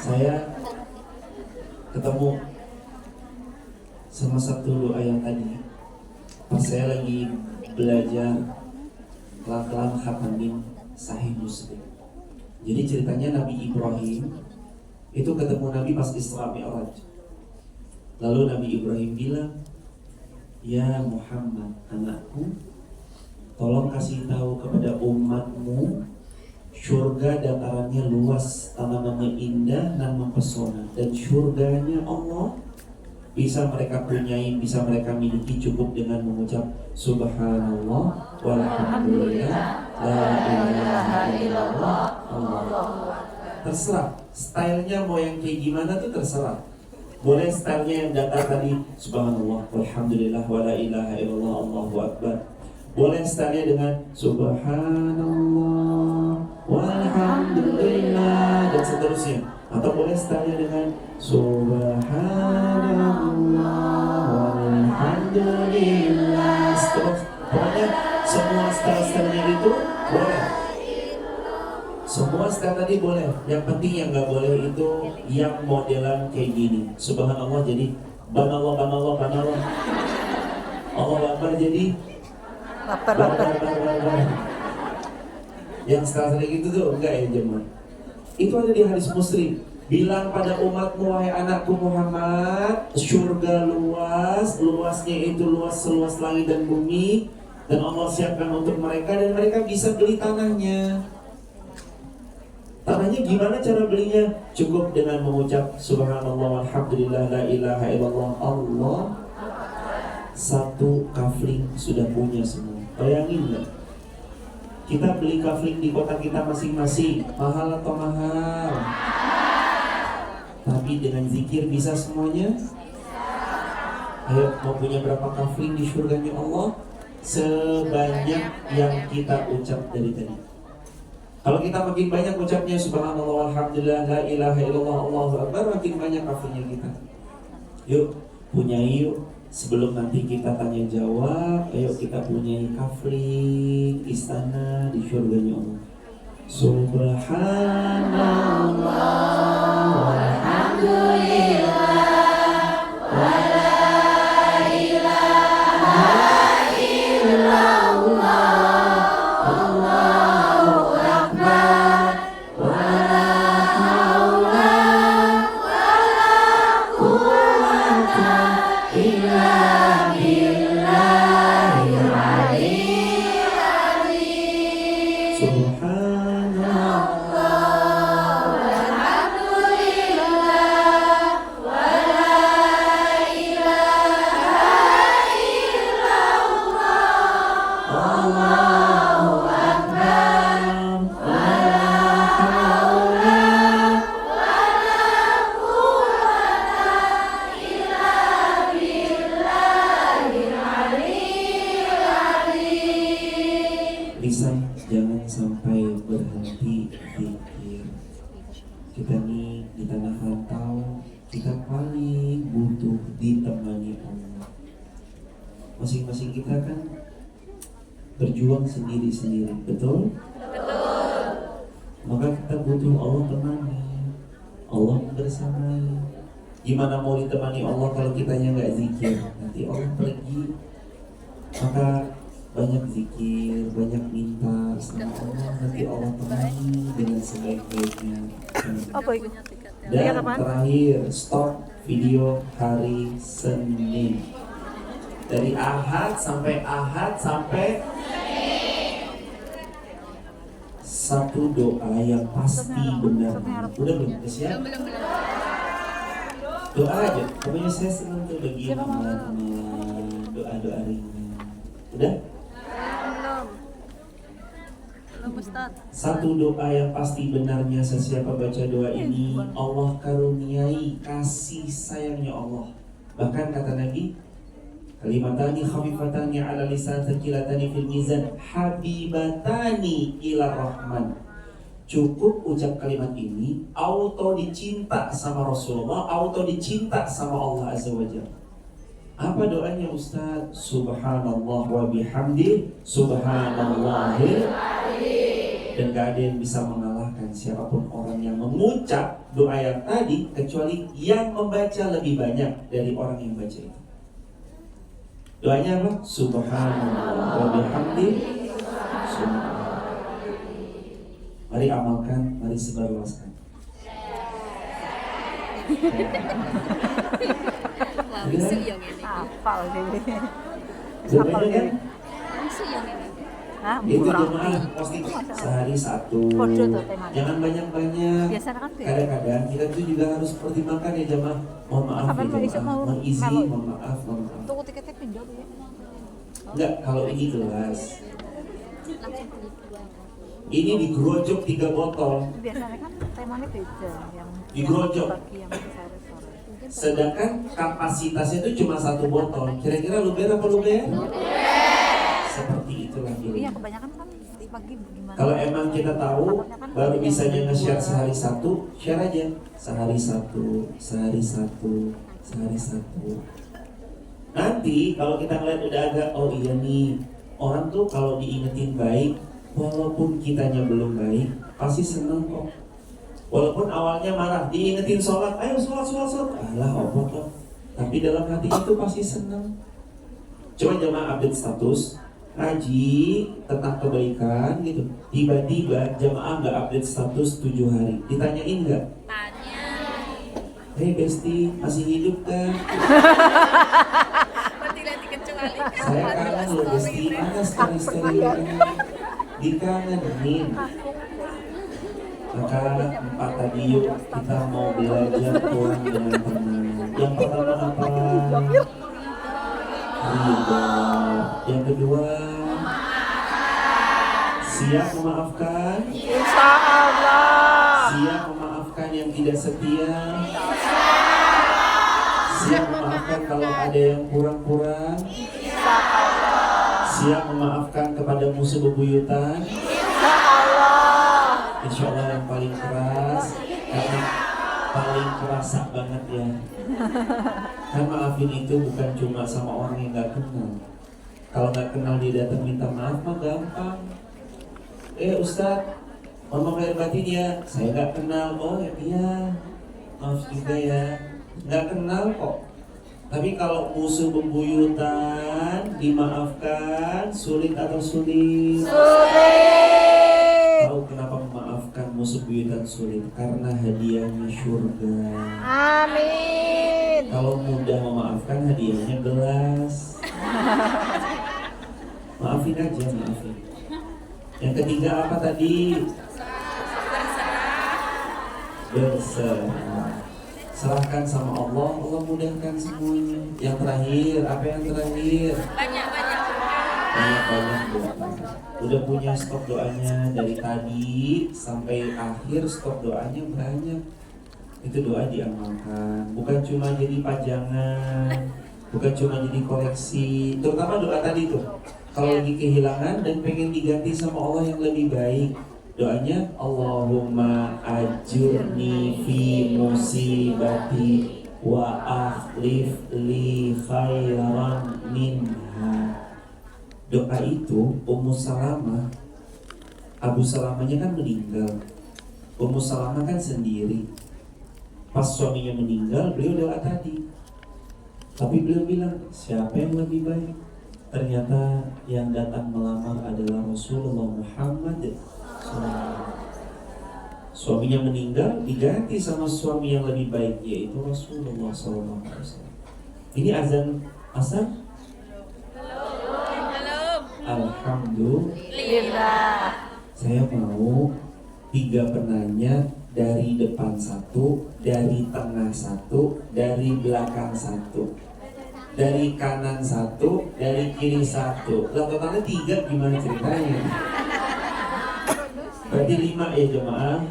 Saya ketemu sama satu doa yang tadi pas saya lagi belajar pelan-pelan khatamin Sahih Muslim. Jadi ceritanya Nabi Ibrahim itu ketemu Nabi pas Isra Mi'raj. Lalu Nabi Ibrahim bilang, ya Muhammad anakku, tolong kasih tahu kepada umatmu Surga datarannya luas, tanamannya indah dan mempesona. Dan surganya Allah bisa mereka punyai, bisa mereka miliki cukup dengan mengucap Subhanallah walhamdulillah la ilaha illallah Allah. Terserah, stylenya mau yang kayak gimana tuh terserah. Boleh stylenya yang datar tadi Subhanallah walhamdulillah wa la ilaha illallah Allahu akbar. Boleh stylenya dengan Subhanallah walhamdulillah dan seterusnya. Atau boleh stylenya dengan Subhanallah walhamdulillah. Terus pokoknya semua style-stylenya itu boleh. Semua style tadi boleh. Yang penting yang nggak boleh itu yang modelan kayak gini. Subhanallah jadi banallah banallah banallah. Allah Akbar jadi Lapar. yang style gitu tuh enggak ya jemaah. Itu ada di hadis Muslim. Bilang pada umatmu, wahai anakku Muhammad, surga luas, luasnya itu luas seluas langit dan bumi, dan Allah siapkan untuk mereka dan mereka bisa beli tanahnya. Tanahnya gimana cara belinya? Cukup dengan mengucap Subhanallah walhamdulillah la ilaha illallah Allah. Satu kafling sudah punya semua. Bayangin nggak? Kita beli kafling di kota kita masing-masing, mahal atau mahal? Tapi dengan zikir bisa semuanya? Ayo, mau punya berapa kafling di surganya Allah? Sebanyak yang kita ucap dari tadi. Kalau kita makin banyak ucapnya Subhanallah walhamdulillah la ilaha illallah Allahu akbar, makin banyak kaflingnya kita. Yuk, punya yuk. Sebelum nanti kita tanya jawab, ayo kita punya kafling istana di surganya Allah. Subhanallah walhamdulillah wa la ilaha illallah Allahu akbar wa la haula wa la quwwata illa billahil aliyyil azim. Subhanallah walhamdulillah wa la ilaha illallah Allahu akbar wa la haula wa la quwwata illa billahil aliyyil azim. Lisan jangan sampai berhenti zikir. Kita nih di tanah rantau, kita paling butuh ditemani Allah. Masing-masing kita kan berjuang sendiri-sendiri, betul? Betul. Maka kita butuh Allah temani, Allah bersamai. Gimana mau ditemani Allah kalau kitanya nggak zikir? Nanti Allah pergi. Maka banyak zikir, banyak minta sama Allah, nanti Allah temani dengan sebaik-baiknya. Apa itu? Dan terakhir, stop video hari Senin. Dari Ahad sampai satu doa yang pasti benar. Udah belum? Siap? Doa aja. Pokoknya saya senang tuh bagian doa-doa ringan. Udah? Satu doa yang pasti benarnya sesiapa baca doa ini Allah karuniai kasih sayangnya Allah. Bahkan kata Nabi, kalimatani khafifatani ala lisan thaqilatani fil mizan habibatani ila rahman. Cukup ucap kalimat ini auto dicinta sama Rasulullah, auto dicinta sama Allah Azza wa Jalla. Apa doanya Ustaz? Subhanallah wa bihamdi subhanallahil. Dan gak ada yang bisa mengalahkan siapapun orang yang mengucap doa yang tadi kecuali yang membaca lebih banyak dari orang yang baca itu. Doanya apa? Subhanallah wa bihamdi subhanallah. Mari amalkan, mari sebarluaskan. Hafal jadi. Hafal kan? Hah, Itu murah. jemaah posting sehari satu. Podo tuh temanya. Jangan banyak-banyak. Biasanya kan beda. Kadang-kadang kita tuh juga harus pertimbangkan ya jemaah. Mohon maaf Sampai ya mau isuk jemaah. mau Mohon izin, melu. mohon maaf, mohon maaf. Tuku tiketnya pindah tuh ya. Enggak, kalau ini gelas. Langsung beli 2. Ini digerojok 3 botol. Biasanya kan temanya beda yang Digerojok. bagi yang sore-sore. Sedangkan kapasitasnya itu cuma 1 botol. Kira-kira luber apa luber? Seperti itulah Iya, ini. kebanyakan kan di pagi gimana? Kalau emang kita tahu baru bisanya nge-share sehari 1, share aja. Sehari 1, sehari 1, sehari 1. Nanti kalau kita ngeliat udah agak, oh iya nih, orang tuh kalau diingetin baik, walaupun kitanya belum baik, pasti seneng kok. Walaupun awalnya marah, diingetin sholat, ayo sholat. Alah, apa toh. Tapi dalam hati itu pasti seneng. Coba jemaah update status, ngaji tentang kebaikan gitu. Tiba-tiba jemaah nggak update status 7 hari. Ditanyain nggak? Tanya. Hei Besti, masih hidup kan? Tidak dikecualikan. Saya kangen loh Besti, mana story-story dikangenin. Maka 4 tadi yuk kita mau belajar pulang dengan tenang. Yang pertama apa? Ridho. Yang kedua, siap memaafkan. Insya Allah. Siap memaafkan yang tidak setia. Siap memaafkan kalau ada yang kurang-kurang. Insya Allah. Siap memaafkan kepada musuh bebuyutan. Insya Allah. Insya Allah yang paling keras, karena paling kerasa banget ya. Kan maafin itu bukan cuma sama orang yang gak kenal. Kalau gak kenal dia datang minta maaf mah gampang. Ustadz, mama lahir batin ya. Saya gak kenal. Oh ya iya, maaf juga ya. Gak kenal kok. Tapi kalau musuh bebuyutan dimaafkan, sulit atau sulit? Tahu kenapa memaafkan musuh buyutan sulit? Karena hadiahnya surga. Amin. Kalau mudah memaafkan, hadiahnya gelas. Maafin aja, maafin. Yang ketiga apa tadi? Berserah. Serahkan sama Allah, Allah mudahkan semuanya. Yang terakhir, apa yang terakhir? Banyak-banyak. Banyak doa. Udah punya stok doanya dari tadi sampai akhir, stok doanya banyak. Itu doa diamalkan, bukan cuma jadi pajangan, bukan cuma jadi koleksi. Terutama doa tadi tuh, kalau lagi kehilangan dan pengen diganti sama Allah yang lebih baik, doanya Allahumma ajurni fi musibati wa akhlif li khairan minha. Doa itu Ummu Salamah, Abu Salamahnya kan meninggal, Ummu Salamah kan sendiri. Pas suaminya meninggal, beliau doa tadi. Tapi beliau bilang, siapa yang lebih baik? Ternyata yang datang melamar adalah Rasulullah Muhammad SAW. Suaminya meninggal, diganti sama suami yang lebih baik, yaitu Rasulullah SAW. Ini azan asar? Alhamdulillah. Saya mau 3 penanya, dari depan 1, dari tengah 1, dari belakang 1, dari kanan 1, dari kiri 1. Lah totalnya 3, gimana ceritanya? Berarti 5 ya jemaah.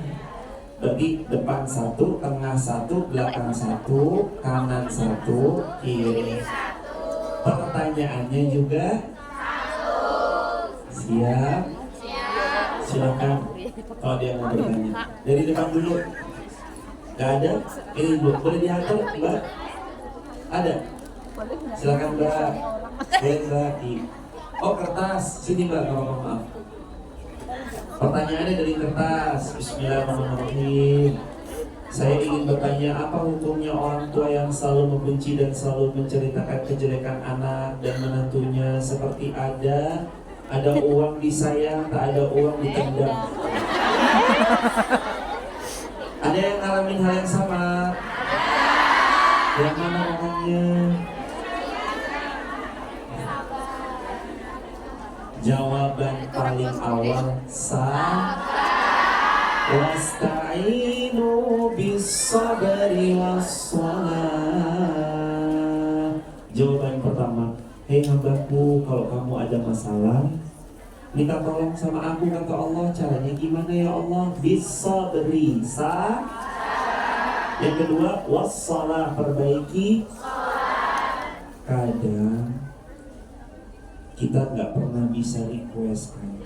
Berarti depan 1, tengah 1, belakang 1, kanan 1, kiri 1. Pertanyaannya juga siap? Silakan. Kalau dia mau bertanya dari depan dulu. Gak ada? Ini dulu. Boleh dihantar Mbak? Ada? Silakan Mbak. Boleh Mbak. Oh kertas. Sini Mbak, kalau maaf. Pertanyaannya dari kertas. Bismillahirrahmanirrahim. Saya ingin bertanya, apa hukumnya orang tua yang selalu membenci dan selalu menceritakan kejelekan anak dan menantunya, seperti ada uang disayang, tak ada uang ditendang. Ada yang ngalamin hal yang sama? Yang mana orangnya? Jawaban paling awal wasta'inu bis-sabri was-shalah. Jawaban pertama, hei hambaku, kalau kamu ada masalah, minta tolong sama aku, kata Allah. Caranya gimana ya Allah? Bis-sabri, yang kedua, was-shalah, perbaiki. Kadang kita nggak pernah bisa request kan,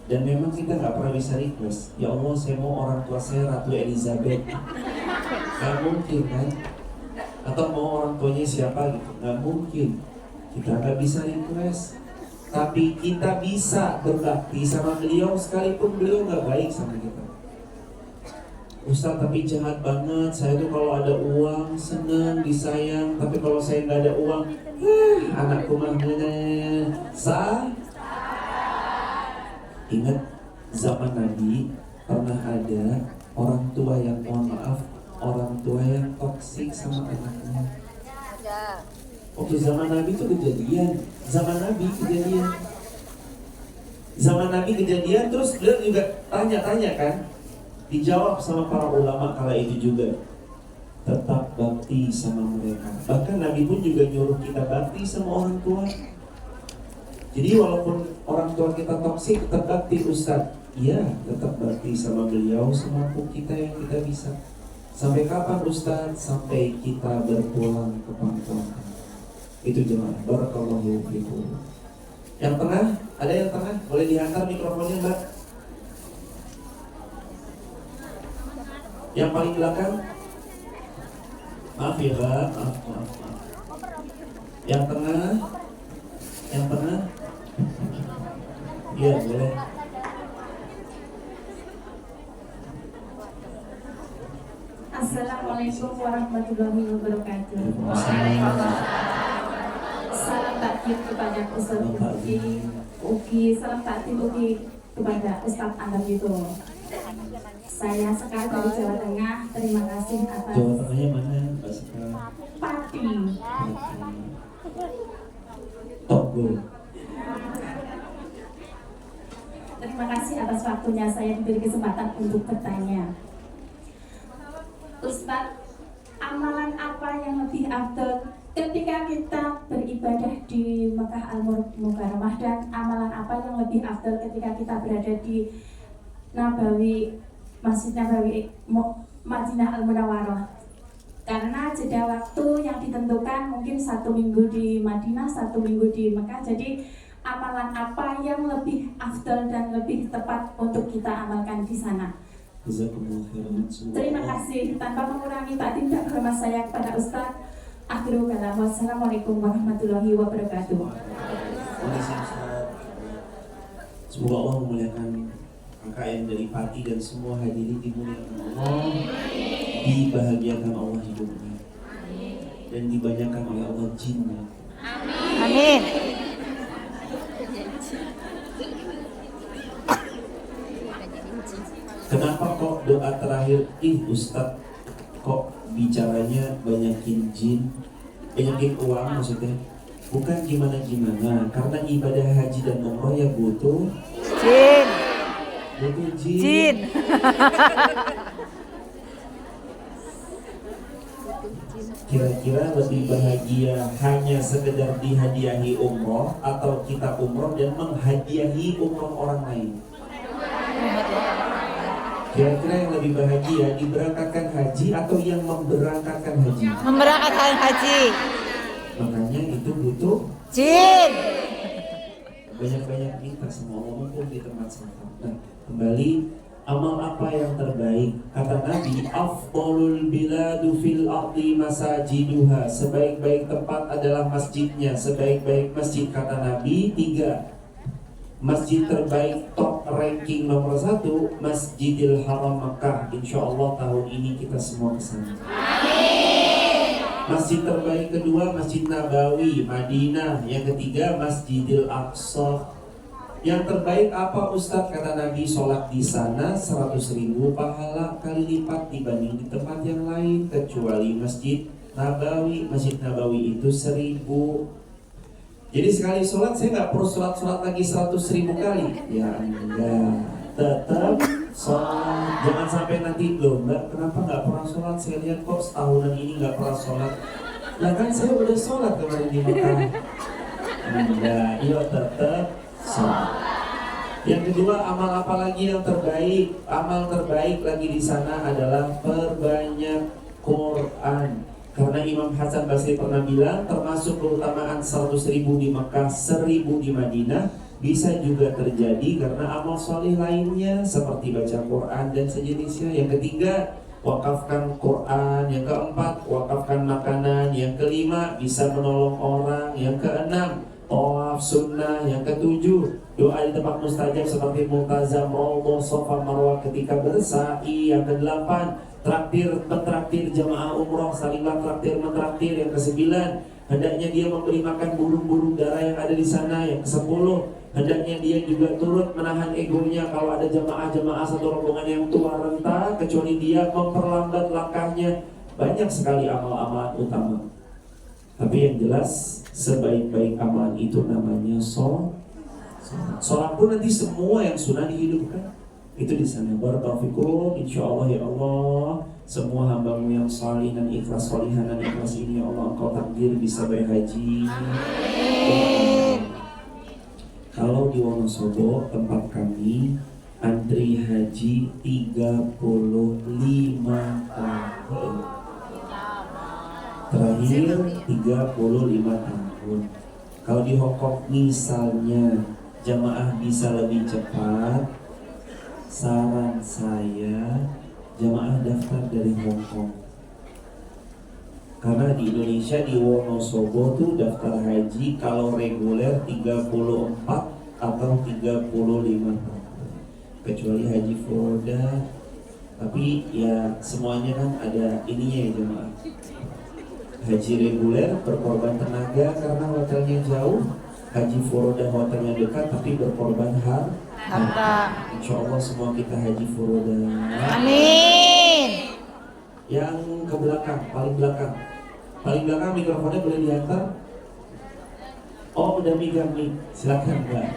dan memang kita nggak pernah bisa request, ya Allah saya mau orang tua saya Ratu Elizabeth, nggak mungkin kan, atau mau orang tuanya siapa gitu, nggak mungkin. Kita nggak bisa request, tapi kita bisa berbakti sama beliau sekalipun beliau nggak baik sama kita. Ustaz tapi jahat banget, saya tuh kalau ada uang seneng disayang, tapi kalau saya nggak ada uang, anakku mah Ingat zaman Nabi pernah ada orang tua yang, mohon maaf, orang tua yang toksik sama anaknya. Waktu zaman Nabi itu kejadian, zaman Nabi kejadian, terus beliau juga tanya-tanya kan, dijawab sama para ulama kala itu juga, tetap bakti sama mereka. Bahkan Nabi pun juga nyuruh kita bakti sama orang tua. Jadi walaupun orang tua kita toksik, tetap bakti. Ustaz, iya tetap bakti sama beliau semampu kita yang kita bisa. Sampai kapan Ustaz? Sampai kita berpulang ke pangkuan. Itu jemaah. Barakallahu fikum. Yang tengah, ada yang tengah? Boleh dihantar mikrofonnya Mbak. Yang paling belakang? Maaf ya Mbak, maaf. Yang tengah? Iya boleh. Assalamualaikum warahmatullahi wabarakatuh. Salam takdim kepada Ustaz Uki, salam takdim Uki kepada Ustaz Anda gitu. Saya Sekar dari Jawa Tengah. Terima kasih atas. Jawa Tengahnya mana Mbak Sekar? Pati. Togol. Terima kasih atas waktunya saya diberi kesempatan untuk bertanya. Ustadz, amalan apa yang lebih afdal ketika kita beribadah di Mekah Al-Mukarramah, dan amalan apa yang lebih afdal ketika kita berada di Nabawi, Masjid Nabawi Madinah Al-Munawwarah? Karena jeda waktu yang ditentukan mungkin 1 minggu di Madinah, 1 minggu di Mekah. Jadi amalan apa yang lebih afdal dan lebih tepat untuk kita amalkan di sana? Terima kasih. Tanpa mengurangi takdim dan hormat saya kepada Ustaz, akhirul kalam. Wassalamualaikum warahmatullahi wabarakatuh. Semoga Allah memuliakan KKN dari Pati dan semua hadirin dimuliakan Allah, dibahagiakan Allah hidupnya, dan dibanyakan oleh Allah jinnya. Amin. Kenapa kok doa terakhir, Ustadz kok bicaranya banyakin jin, banyakin uang maksudnya? Bukan gimana-gimana, karena ibadah haji dan umroh ya butuh Jin. Jin. Kira-kira lebih bahagia hanya sekedar dihadiahi umroh, atau kita umroh dan menghadiahi umroh orang lain? Kira-kira yang lebih bahagia diberangkatkan haji atau yang memberangkatkan haji? Memberangkatkan haji. Makanya itu butuh Jin. banyak-banyak minta sama Allah mumpung di tempat salat. Nah, kembali, amal apa yang terbaik? Kata Nabi, afdalul biladu fil ardi masajiduha. Sebaik-baik tempat adalah masjidnya. Sebaik-baik masjid, kata Nabi, 3. Masjid terbaik top ranking nomor 1 Masjidil Haram Mekah. Insya Allah tahun ini kita semua kesana. Masjid terbaik kedua Masjid Nabawi Madinah. Yang ketiga Masjidil Aqsa. Yang terbaik apa Ustadz? Kata Nabi, sholat di sana 100.000 pahala kali lipat dibanding di tempat yang lain, kecuali Masjid Nabawi. Masjid Nabawi itu 1.000. Jadi sekali sholat saya nggak perlu sholat lagi 100.000 kali. Ya enggak, tetap sholat. Jangan sampai nanti loh mbak, kenapa nggak pernah sholat? Saya lihat kok setahunan ini nggak pernah sholat. Lah kan saya udah sholat kemarin di Mekah. Enggak, iya tetap sholat. Yang kedua, amal apa lagi yang terbaik? Amal terbaik lagi di sana adalah perbanyak Quran. Karena Imam Hasan Basri pernah bilang, termasuk keutamaan 100.000 di Makkah, 1.000 di Madinah, bisa juga terjadi karena amal soleh lainnya seperti baca Quran dan sejenisnya. Yang ketiga, wakafkan Quran. Yang keempat, wakafkan makanan. Yang kelima, bisa menolong orang. Yang keenam, tawaf sunnah. Yang ketujuh, doa di tempat mustajab seperti multazam, raudhah, safa, marwah ketika bersa'i. Yang kedelapan, mentraktir jamaah umroh, salinglah traktir mentraktir. Yang kesembilan, hendaknya dia memberi makan burung-burung dara yang ada di sana. Yang kesepuluh, hendaknya dia juga turut menahan egonya kalau ada jamaah satu rombongan yang tua renta, kecuali dia memperlambat langkahnya. Banyak sekali amal-amalan utama. Tapi yang jelas, sebaik-baik amalan itu namanya sholat. Sholat pun nanti semua yang sunnah dihidupkan. Itu di sana. Barakallahu insyaallah ya Allah, semua hambamu yang salih dan ikhlas, solihan dan ikhlas ini ya Allah, Engkau takdir bisa berhaji. Kalau di Wonosobo tempat kami, antri haji 35 tahun. Terakhir 35 tahun. Kalau di Hongkong misalnya jamaah bisa lebih cepat, saran saya jamaah daftar dari Hongkong. Karena di Indonesia di Wonosobo tuh daftar haji kalau reguler 34 atau 35 tahun. Kecuali haji Furoda. Tapi ya semuanya kan ada ininya ya jamaah. Haji reguler berkorban tenaga karena hotelnya jauh. Haji Furoda hotelnya dekat tapi berkorban harta. Insya Allah semua kita haji Furoda. Amin. Yang ke belakang, paling belakang mikrofonnya boleh diantar. Oh udah megang nih, silakan Mbak.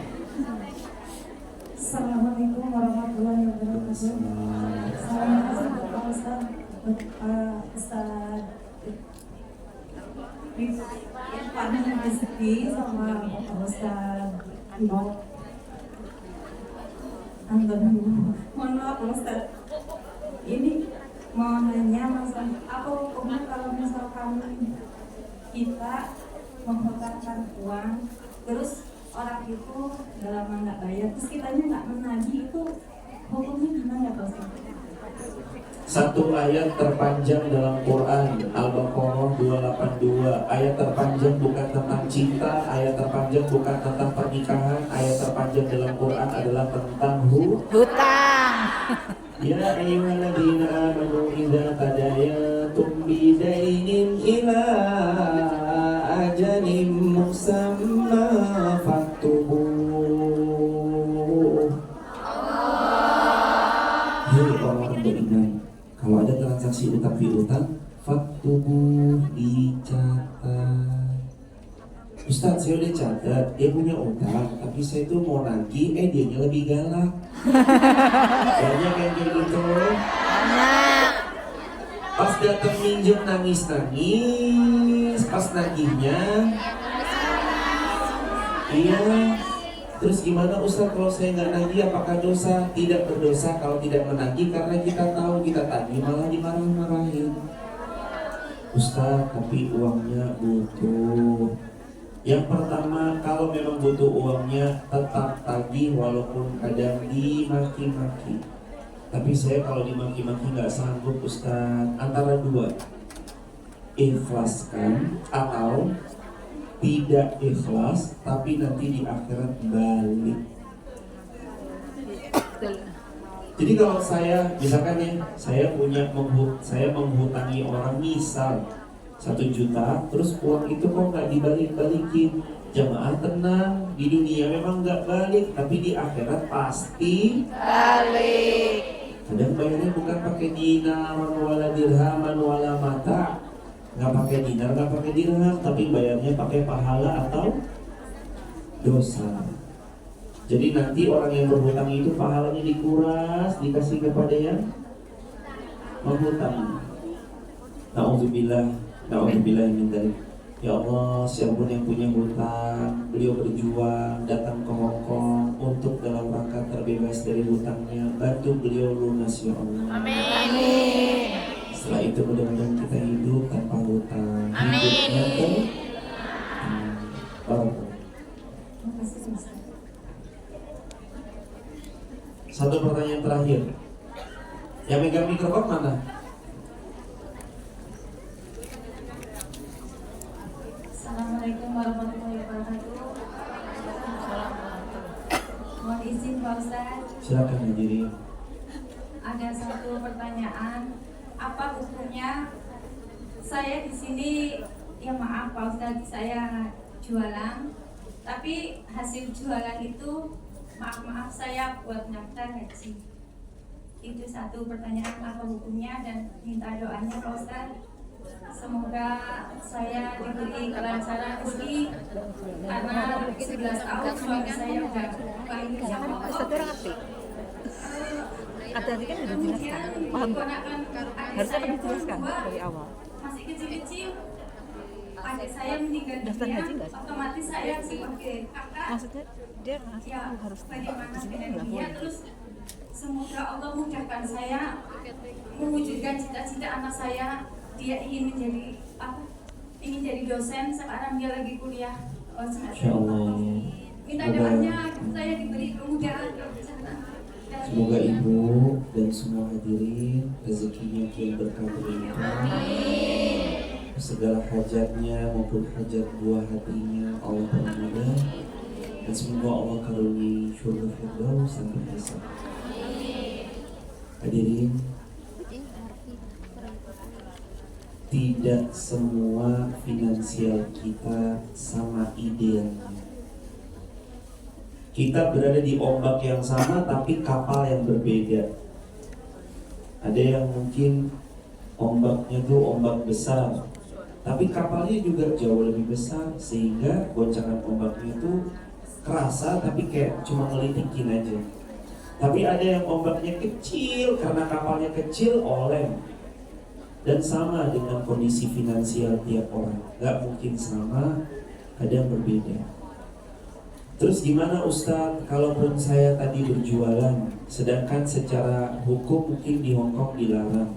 Assalamualaikum warahmatullahi wabarakatuh. Terima kasih Bapak Ustaz, Ustaz Irfan Rizki sama Bapak Ustaz Ibu. Mohon maaf Ustaz. Ini mau nanya masalah apa hukumnya kalau misalkan kita menghutarkan uang terus orang itu udah lama nggak bayar terus kitanya nggak menagih, itu hukumnya gimana Pak Ustaz? Satu ayat terpanjang dalam Quran, Al-Baqarah 282. Ayat terpanjang bukan tentang cinta, ayat terpanjang bukan tentang pernikahan, ayat terpanjang dalam Quran adalah tentang Hutang. Ya ayyuhalladzina amanu idza tadayantum bidainin ila ajalin musamma faktubuh. Hei orang beriman, kalau ada transaksi utang piutang, faktubuh, dicatat. Ustaz, saya udah catat, dia punya utang, tapi saya tuh mau nagih, dianya lebih galak. Banyak yang kayak gitu. Banyak. Pas datang minjem nangis-nangis, pas nagihnya, iya. Terus gimana Ustaz kalau saya nggak nagih, apakah dosa? Tidak berdosa kalau tidak menagih, karena kita tahu kita tagih malah dimarah-marahin. Ustaz, tapi uangnya butuh. Yang pertama, kalau memang butuh uangnya, tetap tagih walaupun kadang dimaki-maki. Tapi saya kalau dimaki-maki nggak sanggup Ustaz. Antara dua, ikhlaskan atau tidak ikhlas, tapi nanti di akhirat balik. Jadi kalau saya, misalkan ya, saya menghutangi orang misal 1 juta, terus uang itu kok nggak dibalik-balikin. Jamaah tenang, di dunia memang nggak balik, tapi di akhirat pasti Balik. kadang bayarnya bukan pakai dinar wala dirhaman wala mata, nggak pakai dinar, nggak pakai dirham, tapi bayarnya pakai pahala atau dosa. Jadi nanti orang yang berhutang itu pahalanya dikuras, dikasih kepada yang menghutang. Na'udzubillah min dzalik. Ya Allah, siapapun yang punya hutang, beliau berjuang datang ke Hongkong untuk dalam rangka terbebas dari hutangnya. Bantu beliau lunas ya Allah. Amin. Setelah itu mudah-mudahan kita hidup tanpa hutang. Amin. Hidupnya barakallah. Satu pertanyaan terakhir. Yang megang mikrofon mana? Assalamualaikum warahmatullahi wabarakatuh. Mohon izin Pak Ustaz, Silakan hadirin. ada satu pertanyaan. Apa hukumnya saya di sini, ya maaf Pak Ustaz, saya jualan, tapi hasil jualan itu maaf saya buat daftar haji. Itu satu pertanyaan, apa hukumnya, dan minta doanya Pak Ustaz. Semoga saya diberi kelancaran rezeki karena 11 tahun suami saya udah paling sama Tadi kan sudah dijelaskan, paham nggak? Harusnya kan dijelaskan dari awal. Masih kecil-kecil, adik saya meninggal Daftar dunia, haji nggak sih? otomatis saya sebagai kakak Maksudnya dia ngasih ya tahu harus bagaimana di sini kan dengan nggak dia. boleh. Terus semoga Allah mudahkan saya mewujudkan cita-cita anak saya. Dia ingin menjadi apa? Ingin jadi dosen, sekarang dia lagi kuliah. Insya Allah. Minta doanya saya diberi kemudahan. Semoga ibu dan semua hadirin rezekinya kian berkah berlimpah. Segala hajatnya maupun hajat buah hatinya Allah permudah. Dan semoga Allah karuniai syurga firdaus sampai hisab. Hadirin, tidak semua finansial kita sama idealnya. Kita berada di ombak yang sama tapi kapal yang berbeda. Ada yang mungkin ombaknya tuh ombak besar, tapi kapalnya juga jauh lebih besar, sehingga goncangan ombaknya itu kerasa tapi kayak cuma ngelitikin aja. Tapi ada yang ombaknya kecil, karena kapalnya kecil oleng. Dan sama dengan kondisi finansial tiap orang, gak mungkin sama, ada yang berbeda. Terus gimana Ustadz, kalaupun saya tadi berjualan, sedangkan secara hukum mungkin di Hongkong dilarang,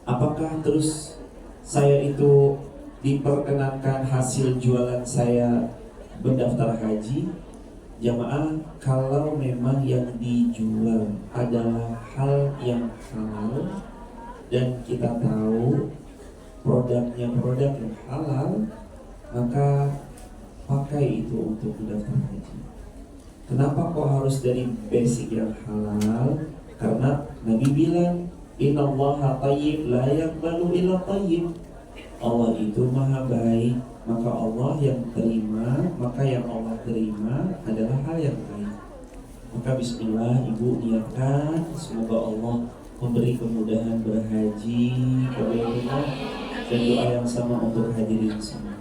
apakah terus saya itu diperkenankan hasil jualan saya mendaftar haji? Jamaah, kalau memang yang dijual adalah hal yang halal dan kita tahu produknya produk yang halal, maka pakai itu untuk mendaftar haji. Kenapa kok harus dari basic yang halal? Karena Nabi bilang, Innallaha tayyib la yaqbalu illa tayyib. Allah itu maha baik, maka Allah yang terima, maka yang Allah terima adalah hal yang baik. Maka bismillah, ibu niatkan, semoga Allah memberi kemudahan berhaji kepada dan doa yang sama untuk hadirin semua.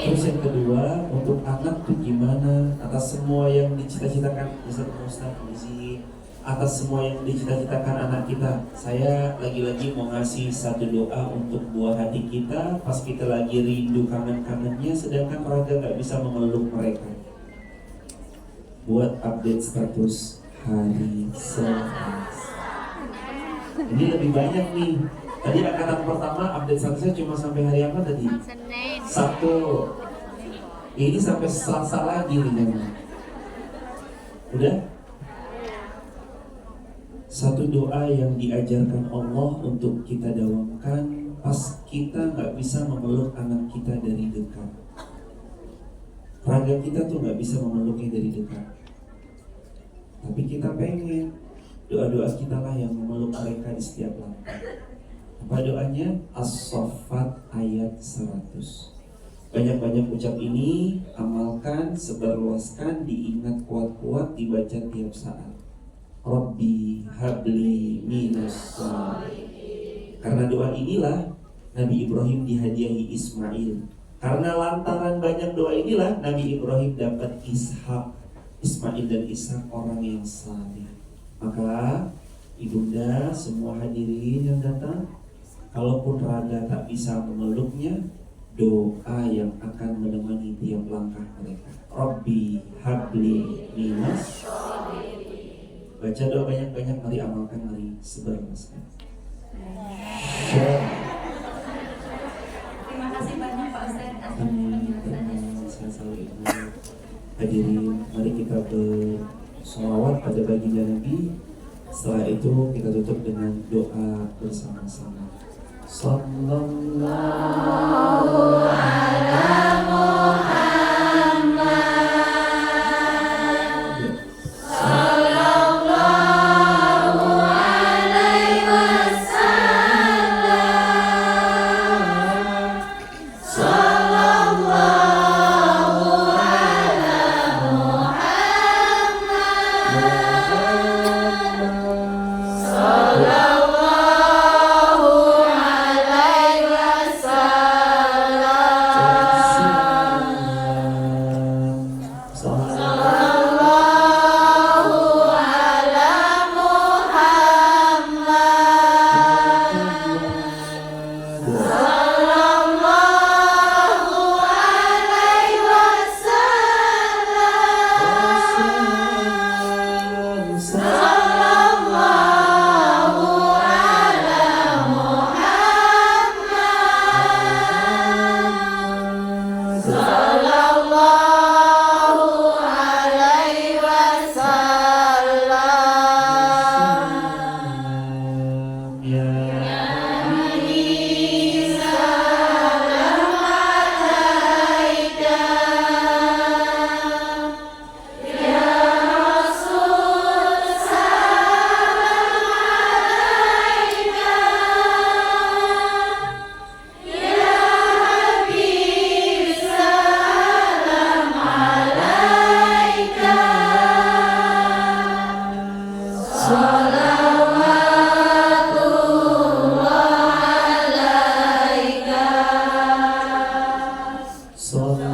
Terus yang kedua, untuk anak tuh gimana? Atas semua yang dicita-citakan, Ustaz Gizi, atas semua yang dicita-citakan anak kita, saya lagi-lagi mau ngasih satu doa untuk buah hati kita pas kita lagi rindu kangen-kangennya, sedangkan raga gak bisa memeluk mereka. Buat update status hari Selasa. Ini lebih banyak nih. Tadi angkatan pertama update statusnya cuma sampai hari apa tadi? Sabtu. Ini sampai Selasa lagi nih. Udah? Satu doa yang diajarkan Allah untuk kita dawamkan pas kita nggak bisa memeluk anak kita dari dekat. Raga kita tuh nggak bisa memeluknya dari dekat. Tapi kita pengen doa-doa kita lah yang memeluk mereka di setiap langkah. Apa doanya? As-Saffat ayat 100. Banyak-banyak ucap ini, amalkan, sebarluaskan, diingat kuat-kuat, dibaca tiap saat. Rabbi habli minas sholihin. Karena doa inilah Nabi Ibrahim dihadiahi Ismail. Karena lantaran banyak doa inilah Nabi Ibrahim dapat Ishak, Ismail dan Ishak orang yang saleh. Maka ibunda, semua hadirin yang datang, kalaupun raga tak bisa memeluknya, doa yang akan menemani tiap langkah mereka. Rabbi habli minas. Baca doa banyak-banyak, mari amalkan, mari sebarluaskan. Terima kasih banyak Pak Ustaz atas Amin. penjelasannya. Saya selalu ingat. Hadirin, mari kita bersolawat pada baginda Nabi. Setelah itu kita tutup dengan doa bersama-sama. Sallallahu alaihi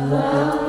Muhammad.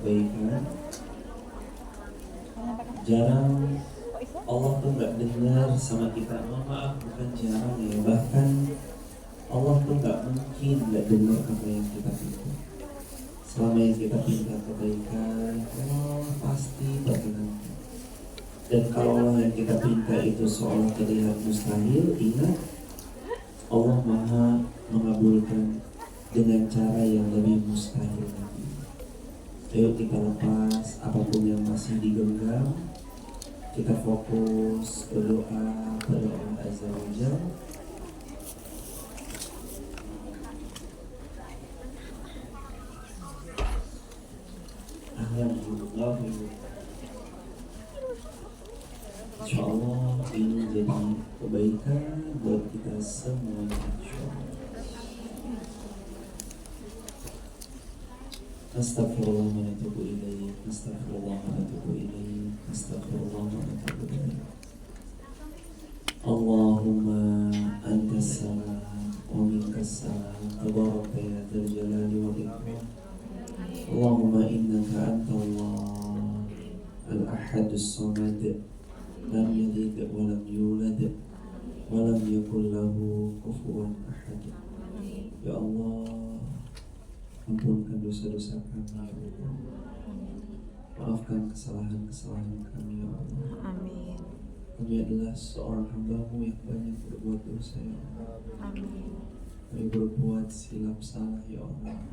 kebaikan. Jarang Allah tuh nggak dengar sama kita. Oh, maaf, bukan jarang ya, bahkan Allah tuh nggak mungkin nggak dengar apa yang kita minta. Selama yang kita minta kebaikan, Allah pasti berkenan. Dan kalau Allah yang kita minta itu seolah terlihat mustahil, ingat Allah Maha mengabulkan dengan cara yang lebih mustahil lagi. Ayo kita lepas apapun yang masih digenggam, Kita fokus berdoa pada Allah Azza wa Jalla. Alhamdulillah, insyaallah ini jadi kebaikan buat kita semua, insyaallah. Astagfirullah wa natubu ilaih, astagfirullah wa natubu ilaih, astagfirullah wa natubu ilaih. Allahumma antas salam wa minkas salam, tabaraka ya dzal jalali wal ikram. Allahumma innaka antallah al-ahadus samad, lam yalid wa lam yulad wa lam yakul lahu kufuwan ahad. Ya Allah, ampunkan dosa-dosa kami ya Allah. Maafkan kesalahan-kesalahan kami ya Allah. Amin. Kami adalah seorang hamba-Mu yang banyak berbuat dosa ya Allah. Amin. Kami berbuat silap salah ya Allah.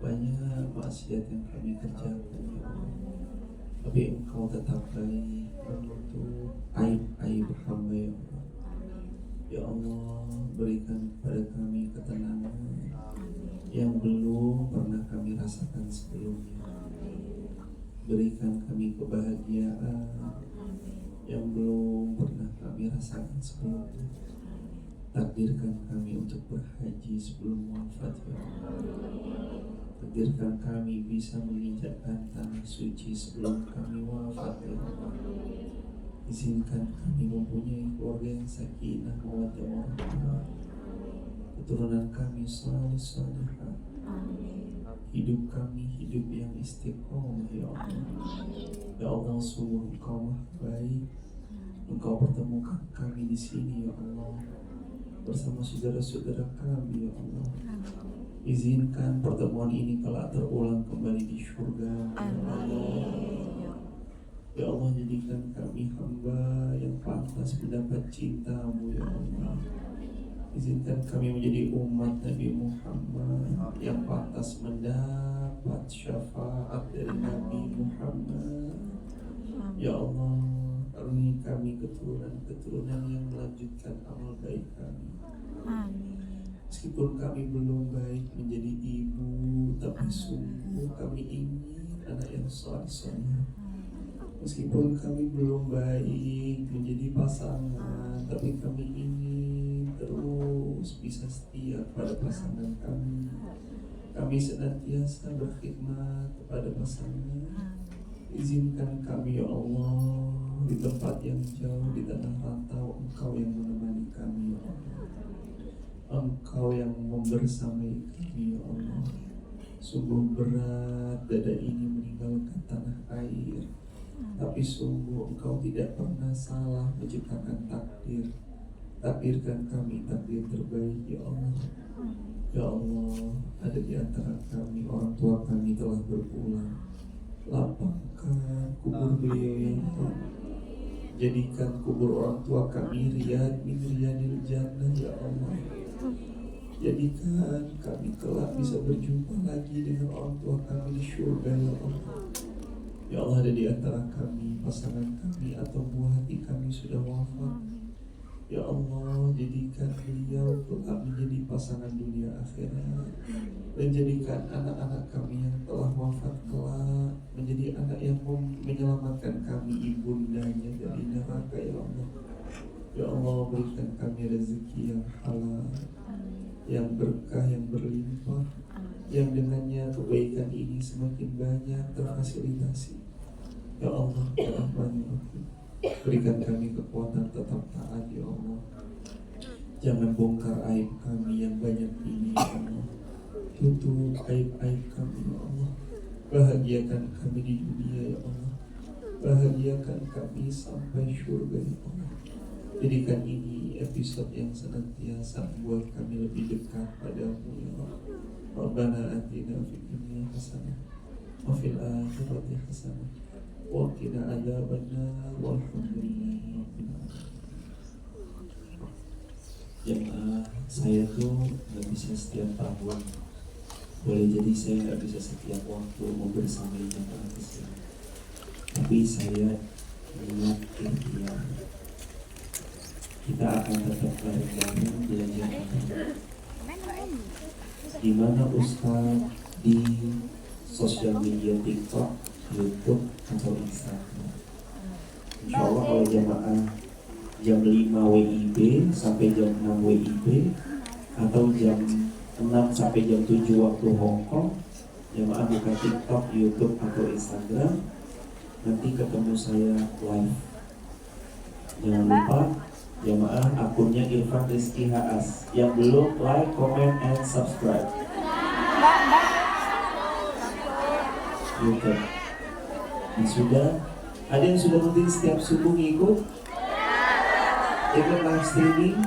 Banyak maksiat yang kami kerjakan ya Allah. Tapi Engkau tetap baik menutup aib-aib hamba ya Allah. Ya Allah, berikan kepada kami ketenangan yang belum pernah kami rasakan sebelumnya. Berikan kami kebahagiaan yang belum pernah kami rasakan sebelumnya. Takdirkan kami untuk berhaji sebelum wafat ya Allah. Takdirkan kami bisa menginjakkan tanah suci sebelum kami wafat ya Allah. Izinkan kami mempunyai keluarga yang sakinah mawaddah warahmah. Keturunan kami salih-salihah. Hidup kami hidup yang istiqomah ya Allah. Ya Allah, sungguh Engkau maha baik. Engkau pertemukan kami di sini ya Allah bersama saudara-saudara kami ya Allah. Izinkan pertemuan ini kelak terulang kembali di surga ya Allah. Ya Allah, jadikan kami hamba yang pantas mendapat cinta-Mu ya Allah. Izinkan kami menjadi umat Nabi Muhammad yang pantas mendapat syafaat dari Nabi Muhammad. Ya Allah, karuniai kami keturunan yang melanjutkan amal baik kami. Amin. Meskipun kami belum baik menjadi ibu, tapi sungguh kami ingin anak yang saleh. Meskipun kami belum baik menjadi pasangan, tapi kami ingin terus bisa setia pada pasangan kami. Kami senantiasa berkhidmat kepada pasangan. Izinkan kami ya Allah di tempat yang jauh, di tanah rantau, Engkau yang menemani kami ya Allah. Engkau yang membersamai kami ya Allah. Sungguh berat dada ini meninggalkan tanah air, tapi sungguh Engkau tidak pernah salah menciptakan takdir. Takdirkan kami takdir terbaik ya Allah. Ya Allah, ada di antara kami orang tua kami telah berpulang. Lapangkan kubur beliau ya Allah. Jadikan kubur orang tua kami riyad min riyadil jannah ya Allah. Jadikan kami kelak bisa berjumpa lagi dengan orang tua kami di surga ya Allah. Ya Allah, ada di antara kami pasangan kami atau buah hati kami sudah wafat. Ya Allah, jadikan beliau kelak menjadi pasangan dunia akhirat, dan jadikan anak-anak kami yang telah wafat kelak menjadi anak yang menyelamatkan kami ibundanya dari neraka ya Allah. Ya Allah, berikan kami rezeki yang halal, yang berkah, yang berlimpah, yang dengannya kebaikan ini semakin banyak terfasilitasi. Ya Allah, ya Rahman ya Rahim, berikan kami kekuatan tetap taat ya Allah. Jangan bongkar aib kami yang banyak ini ya Allah. Tutup aib-aib kami ya Allah. Bahagiakan kami di dunia ya Allah. Bahagiakan kami sampai surga ya Allah. Jadikan ini episode yang senantiasa membuat kami lebih dekat padamu ya Allah. Rabbana atina fid dunya hasanah wa fil akhirati hasanah wa qina adzabannar walhamdulillahi rabbil alamin. Jemaah, saya tuh nggak bisa setiap tahun, boleh jadi saya nggak bisa setiap waktu membersamai jemaah kesini, tapi saya niat ikhtiar. Kita akan tetap bareng-bareng belajar agama. Di mana Ustaz di sosial media TikTok, YouTube, atau Instagram. Insya Allah kalau jamaah jam 5 WIB sampai jam 6 WIB atau jam 6 sampai jam 7 waktu Hong Kong, jamaah buka TikTok, YouTube, atau Instagram, nanti ketemu saya live. Jangan lupa jamaah akunnya Irfan Rizky Haas. Yang belum like, comment, and subscribe YouTube. Yang sudah, ada yang sudah rutin setiap subuh ngikut ikut live streaming?